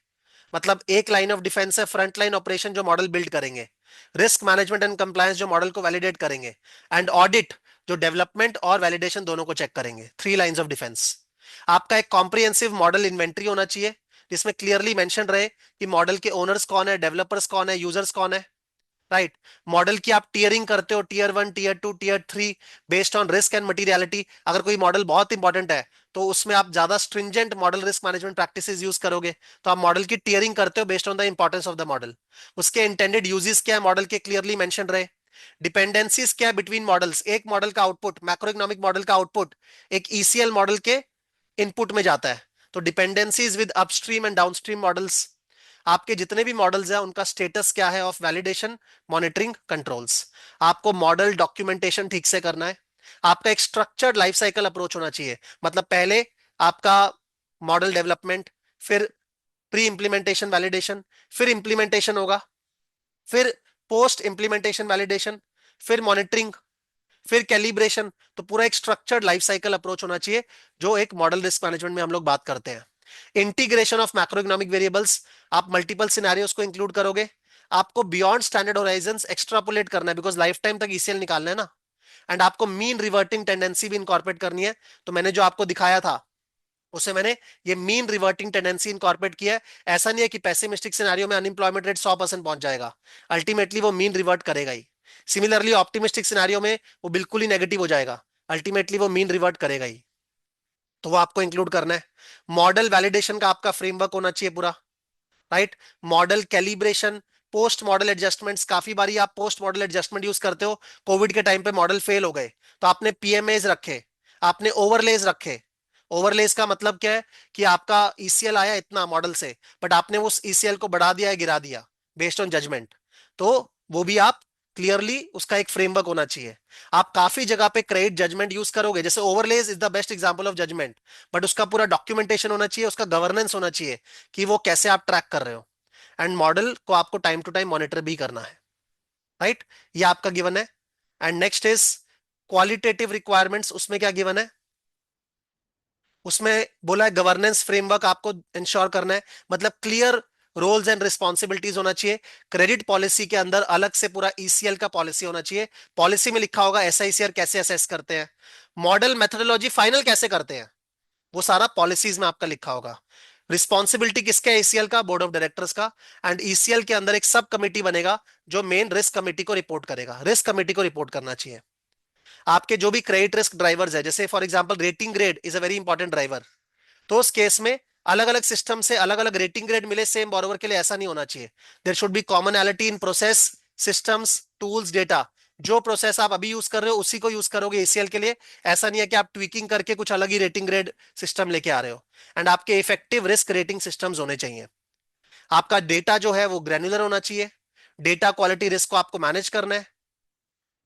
मतलब एक लाइन ऑफ डिफेंस है फ्रंट लाइन ऑपरेशन जो मॉडल बिल्ड करेंगे, रिस्क मैनेजमेंट एंड कंप्लायंस जो मॉडल को वैलिडेट करेंगे, एंड ऑडिट जो डेवलपमेंट और वैलिडेशन दोनों को चेक करेंगे। 3 लाइंस ऑफ डिफेंस। आपका एक कॉम्प्रिहेंसिव मॉडल इन्वेंट्री होना चाहिए जिसमें क्लियरली मेंशन रहे कि मॉडल के ओनर्स कौन है, डेवलपर्स कौन है, यूजर्स कौन है। राइट। मॉडल की आप टीयरिंग करते हो, tier 1, tier 2, tier 3, based on risk and materiality. अगर कोई मॉडल बहुत इंपॉर्टेंट है तो उसमें आप ज्यादा stringent model risk management practices use करोगे, तो आप मॉडल की टीयरिंग करते हो based on the importance of the model. उसके इंटेंडेड यूजेस क्या है मॉडल के, क्लियरली मेंशन रहे। डिपेंडेंसीज क्या है बिटवीन मॉडल्स, एक मॉडल का आउटपुट, मैक्रो इकोनॉमिक मॉडल का आउटपुट एक ईसीएल मॉडल के इनपुट में जाता है, तो dependencies with upstream and downstream models. आपके जितने भी मॉडल्स हैं उनका स्टेटस क्या है ऑफ वैलिडेशन, मॉनिटरिंग, कंट्रोल्स। आपको मॉडल डॉक्यूमेंटेशन ठीक से करना है। आपका एक स्ट्रक्चर्ड लाइफ साइकिल अप्रोच होना चाहिए, मतलब पहले आपका मॉडल डेवलपमेंट, फिर प्री इंप्लीमेंटेशन वैलिडेशन, फिर इंप्लीमेंटेशन होगा, फिर पोस्ट इंप्लीमेंटेशन वैलिडेशन, फिर मॉनिटरिंग, फिर कैलिब्रेशन। तो पूरा एक स्ट्रक्चर्ड लाइफ साइकिल अप्रोच होना चाहिए जो एक मॉडल रिस्क मैनेजमेंट में हम लोग बात करते हैं। Integration of macro economic variables, आप मल्टीपल सिनेरियोस को इंक्लूड करोगे। आपको बियॉन्ड स्टैंडर्ड होराइजंस एक्सट्रापोलेट करना है बिकॉज लाइफ टाइम तक ईसीएल निकालना है ना। एंड आपको मीन रिवर्टिंग टेंडेंसी भी इनकॉर्पोरेट करनी है। तो मैंने जो आपको दिखाया था उसे मैंने ये मीन रिवर्टिंग टेंडेंसी इनकॉर्पोरेट किया है। ऐसा नहीं है कि पेसिमिस्टिक सिनेरियो में अनएम्प्लॉयमेंट रेट 100% पहुंच जाएगा, अल्टीमेटली वो मीन रिवर्ट करेगा ही। सिमिलरली ऑप्टिमिस्टिक सिनेरियो में वो बिल्कुल ही नेगेटिव हो जाएगा, अल्टीमेटली वो मीन रिवर्ट करेगा ही। तो वो आपको इंक्लूड करना है। मॉडल वैलिडेशन का आपका फ्रेमवर्क होना चाहिए पूरा। Right. Model calibration, post model adjustments, काफी बारी आप पोस्ट मॉडल एडजस्टमेंट यूज करते हो। कोविड के टाइम पे मॉडल फेल हो गए तो आपने पीएमएज रखे, आपने ओवरलेज रखे, ओवरलेस का मतलब क्या है कि आपका ईसीएल आया इतना मॉडल से, बट आपने उस ईसीएल को बढ़ा दिया या गिरा दिया बेस्ड ऑन जजमेंट, तो वो भी आप क्लियरली उसका एक फ्रेमवर्क होना चाहिए। आप काफी जगह पे क्रेडिट जजमेंट यूज करोगे, जैसे overlays is the best example of judgement, but उसका पूरा डॉक्यूमेंटेशन होना चाहिए, उसका गवर्नेंस होना चाहिए कि वो कैसे आप ट्रैक कर रहे हो, एंड मॉडल को आपको टाइम टू टाइम मॉनिटर भी करना है, राइट? ये आपका गिवन है। And next is qualitative requirements, उसमें क्या गिवन है? उसमें बोला है गवर्नेंस फ्रेमवर्क आपको इंश्योर करना है, मतलब क्लियर रोल्स एंड रिस्पॉन्सिबिलिटीज होना चाहिए। क्रेडिट पॉलिसी के अंदर अलग से पूरा ईसीएल का पॉलिसी होना चाहिए, पॉलिसी में लिखा होगा एसआईसीआर कैसे असेस करते हैं, मॉडल मेथोडोलॉजी फाइनल कैसे करते हैं, वो सारा पॉलिसीज में आपका लिखा होगा। रिस्पॉन्सिबिलिटी किसका है? ईसीएल का, बोर्ड ऑफ डायरेक्टर्स का। एंड ईसीएल के अंदर एक सब कमेटी बनेगा जो मेन रिस्क कमेटी को रिपोर्ट करेगा, रिस्क कमेटी को रिपोर्ट करना चाहिए। आपके जो भी क्रेडिट रिस्क ड्राइवर्स है, जैसे for example rating grade is a very important driver, तो उस केस में अलग अलग सिस्टम से अलग अलग रेटिंग ग्रेड मिले सेम बोरोवर के लिए, ऐसा नहीं होना चाहिए। There should be commonality in process, systems, tools, data. जो प्रोसेस आप अभी यूज कर रहे हो उसी को यूज करोगे एसीएल के लिए, ऐसा नहीं है कि आप ट्वीकिंग करके कुछ अलग ही रेटिंग ग्रेड सिस्टम लेके आ रहे हो। एंड आपके इफेक्टिव रिस्क रेटिंग सिस्टम्स होने चाहिए। आपका डेटा जो है वो ग्रैन्युलर होना चाहिए, डेटा क्वालिटी रिस्क को आपको मैनेज करना है,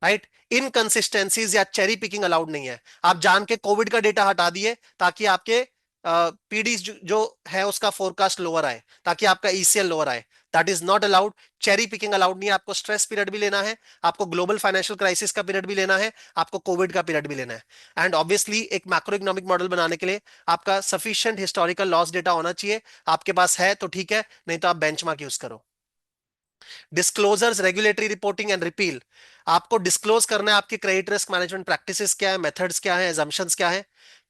राइट? इनकंसिस्टेंसीज या चेरी पिकिंग अलाउड नहीं है। आप जान के कोविड का डेटा हटा दिए ताकि आपके पीडी जो है उसका फोरकास्ट लोअर आए, ताकि आपका ईसीएल लोअर आए, that is not allowed. Cherry picking allowed नहीं है। आपको स्ट्रेस पीरियड भी लेना है, आपको ग्लोबल फाइनेंशियल क्राइसिस का पीरियड भी लेना है, आपको कोविड का पीरियड भी लेना है। एंड ऑब्वियसली एक मैक्रो इकोनॉमिक मॉडल बनाने के लिए आपका सफिशिएंट हिस्टोरिकल लॉस डेटा होना चाहिए। आपके पास है तो ठीक है, नहीं तो आप बेंचमार्क यूज करो। Disclosures, regulatory reporting and repeal, आपको डिस्क्लोज करना है आपकी क्रेडिट रिस्क मैनेजमेंट प्रैक्टिसेस क्या है, मेथड्स क्या है, एजम्पशंस क्या है।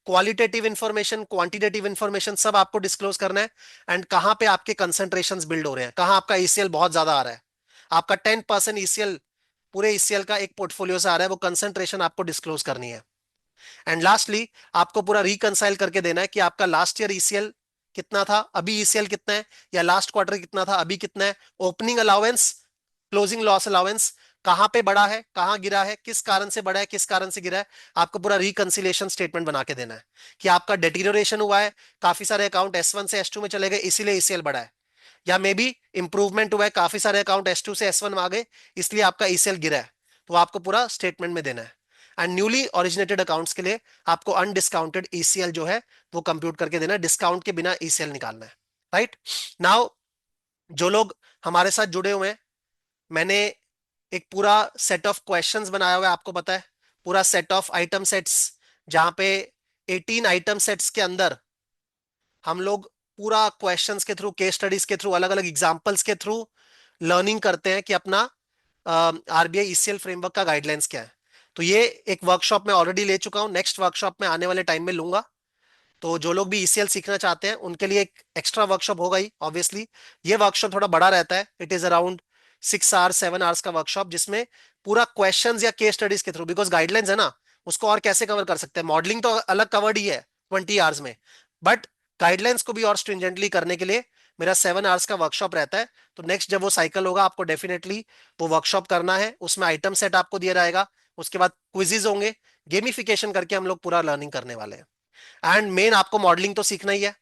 क्वालिटेटिव इंफॉर्मेशन, क्वांटिटेटिव इंफॉर्मेशन सब आपको डिस्क्लोज करना है। एंड कहां पे आपके कंसंट्रेशंस बिल्ड हो रहे हैं, कहां आपका ईसीएल बहुत ज्यादा आ रहा है। आपका 10% ईसीएल पूरे ईसीएल का एक पोर्टफोलियो से आ रहा है, वो कंसंट्रेशन आपको डिस्क्लोज करनी है। एंड लास्टली आपको पूरा रिकंसाइल करके देना है कि आपका लास्ट ईयर ईसीएल कितना था, अभी ईसीएल कितना है, या लास्ट क्वार्टर कितना था, अभी कितना है। Opening allowance, closing loss allowance, कहां पे बढ़ा है, कहां गिरा है, किस कारण से बढ़ा है, किस कारण से गिरा है। आपको पूरा रिकंसिलिएशन स्टेटमेंट बना के देना है कि आपका डेटीरियोरेशन हुआ है, काफी सारे अकाउंट S1 से S2 में चले गए इसीलिए ईसीएल बढ़ा है, या मे बी इंप्रूवमेंट हुआ है, काफी सारे अकाउंट S2 से S1 में आ गए इसलिए आपका ईसीएल गिरा है। तो आपको पूरा स्टेटमेंट में देना है। एंड न्यूली ओरिजिनेटेड अकाउंट्स के लिए आपको अनडिस्काउंटेड ईसीएल जो है वो कंप्यूट करके देना है, डिस्काउंट के बिना ईसीएल निकालना है, राइट? नाउ जो लोग हमारे साथ जुड़े हुए हैं, मैंने एक पूरा सेट ऑफ क्वेश्चंस बनाया हुआ है, आपको पता है, पूरा सेट ऑफ आइटम सेट्स, जहां पे 18 आइटम सेट्स के अंदर हम लोग पूरा क्वेश्चंस के थ्रू, केस स्टडीज के थ्रू, अलग अलग एग्जांपल्स के थ्रू लर्निंग करते हैं कि अपना आरबीआई ईसीएल फ्रेमवर्क का गाइडलाइंस क्या है। तो ये एक वर्कशॉप में ऑलरेडी ले चुका हूं, नेक्स्ट वर्कशॉप में आने वाले टाइम में लूंगा। तो जो लोग भी ईसीएल सीखना चाहते हैं उनके लिए एक एक्स्ट्रा वर्कशॉप होगा ही ऑब्वियसली। ये वर्कशॉप थोड़ा बड़ा रहता है, it is around 6 hours 7 hours का वर्कशॉप, जिसमें पूरा क्वेश्चंस या केस स्टडीज के थ्रू, बिकॉज गाइडलाइंस है ना, उसको और कैसे कवर कर सकते हैं। मॉडलिंग तो अलग कवर्ड ही है 20 आवर्स में, बट गाइडलाइंस को भी और स्ट्रिंजेंटली करने के लिए मेरा 7 आवर्स का वर्कशॉप रहता है। तो नेक्स्ट जब वो साइकिल होगा आपको डेफिनेटली वो वर्कशॉप करना है, उसमें आइटम सेट आपको दिया जाएगा, उसके बाद क्विजेज होंगे, गेमिफिकेशन करके हम लोग पूरा लर्निंग करने वाले हैं। एंड मेन आपको मॉडलिंग तो सीखना ही है,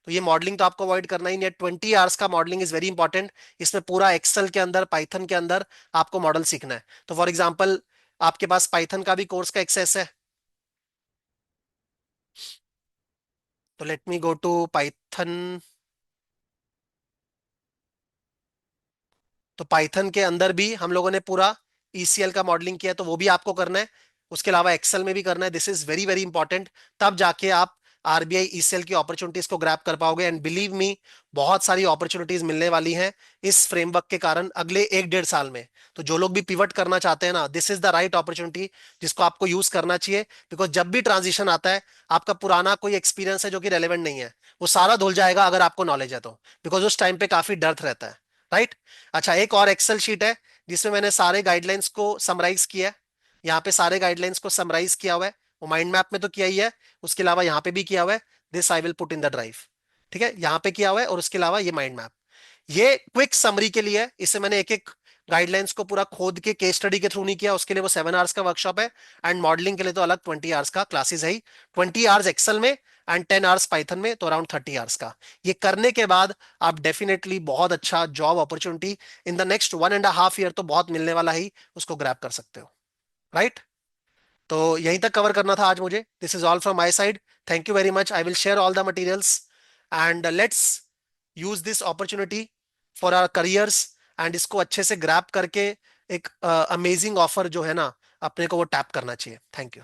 तो ये मॉडलिंग तो आपको अवॉइड करना ही नहीं है। 20 आवर्स का मॉडलिंग इज वेरी इंपॉर्टेंट। इसमें पूरा एक्सेल के अंदर, पाइथन के अंदर आपको मॉडल सीखना है। तो फॉर एग्जांपल आपके पास पाइथन का भी कोर्स का एक्सेस है, तो let me go to Python. तो पाइथन के अंदर भी हम लोगों ने पूरा ईसीएल का मॉडलिंग किया है, तो वो भी आपको करना है। उसके अलावा एक्सेल में भी करना है, this is very very important. तब जाके आप आरबीआई ईसीएल की अपॉर्चुनिटीज को ग्रैब कर पाओगे। एंड बिलीव मी, बहुत सारी अपॉर्चुनिटीज मिलने वाली हैं इस फ्रेमवर्क के कारण अगले 1 1.5 साल में। तो जो लोग भी पिवट करना चाहते हैं ना, this is the right opportunity जिसको आपको यूज करना चाहिए। बिकॉज जब भी ट्रांजिशन आता है, आपका पुराना कोई एक्सपीरियंस है जो कि रेलेवेंट नहीं है, वो सारा धुल जाएगा अगर आपको नॉलेज है तो, बिकॉज उस टाइम पे काफी डर रहता है, राइट? अच्छा, एक और एक्सेल शीट है जिसमें मैंने सारे गाइडलाइंस को समराइज किया है। यहाँ पे सारे गाइडलाइंस को समराइज किया हुआ है, वो माइंड मैप में तो किया ही है, उसके अलावा यहाँ पे भी किया हुआ है। This I will put in the drive, ठीक है? यहाँ पे किया हुआ है और उसके अलावा ये माइंड मैप, ये क्विक समरी के लिए है। इससे मैंने एक एक गाइडलाइंस को पूरा खोद के केस स्टडी के थ्रू नहीं किया, उसके लिए वो 7 आवर्स का वर्कशॉप है। एंड मॉडलिंग के लिए तो अलग 20 आवर्स का क्लासेस है ही। 20 आवर्स एक्सेल में एंड 10 आवर्स पाइथन में, तो अराउंड 30 आवर्स का। ये करने के बाद आप डेफिनेटली बहुत अच्छा job opportunity in the next 1.5 year तो बहुत मिलने वाला ही, उसको ग्रैब कर सकते हो। राइट? तो यहीं तक कवर करना था आज मुझे। This is all from my side. Thank you very much. I will share all the materials and let's use this opportunity for our careers, and इसको अच्छे से ग्रैब करके एक अमेजिंग ऑफर जो है ना, अपने को वो टैप करना चाहिए। Thank you.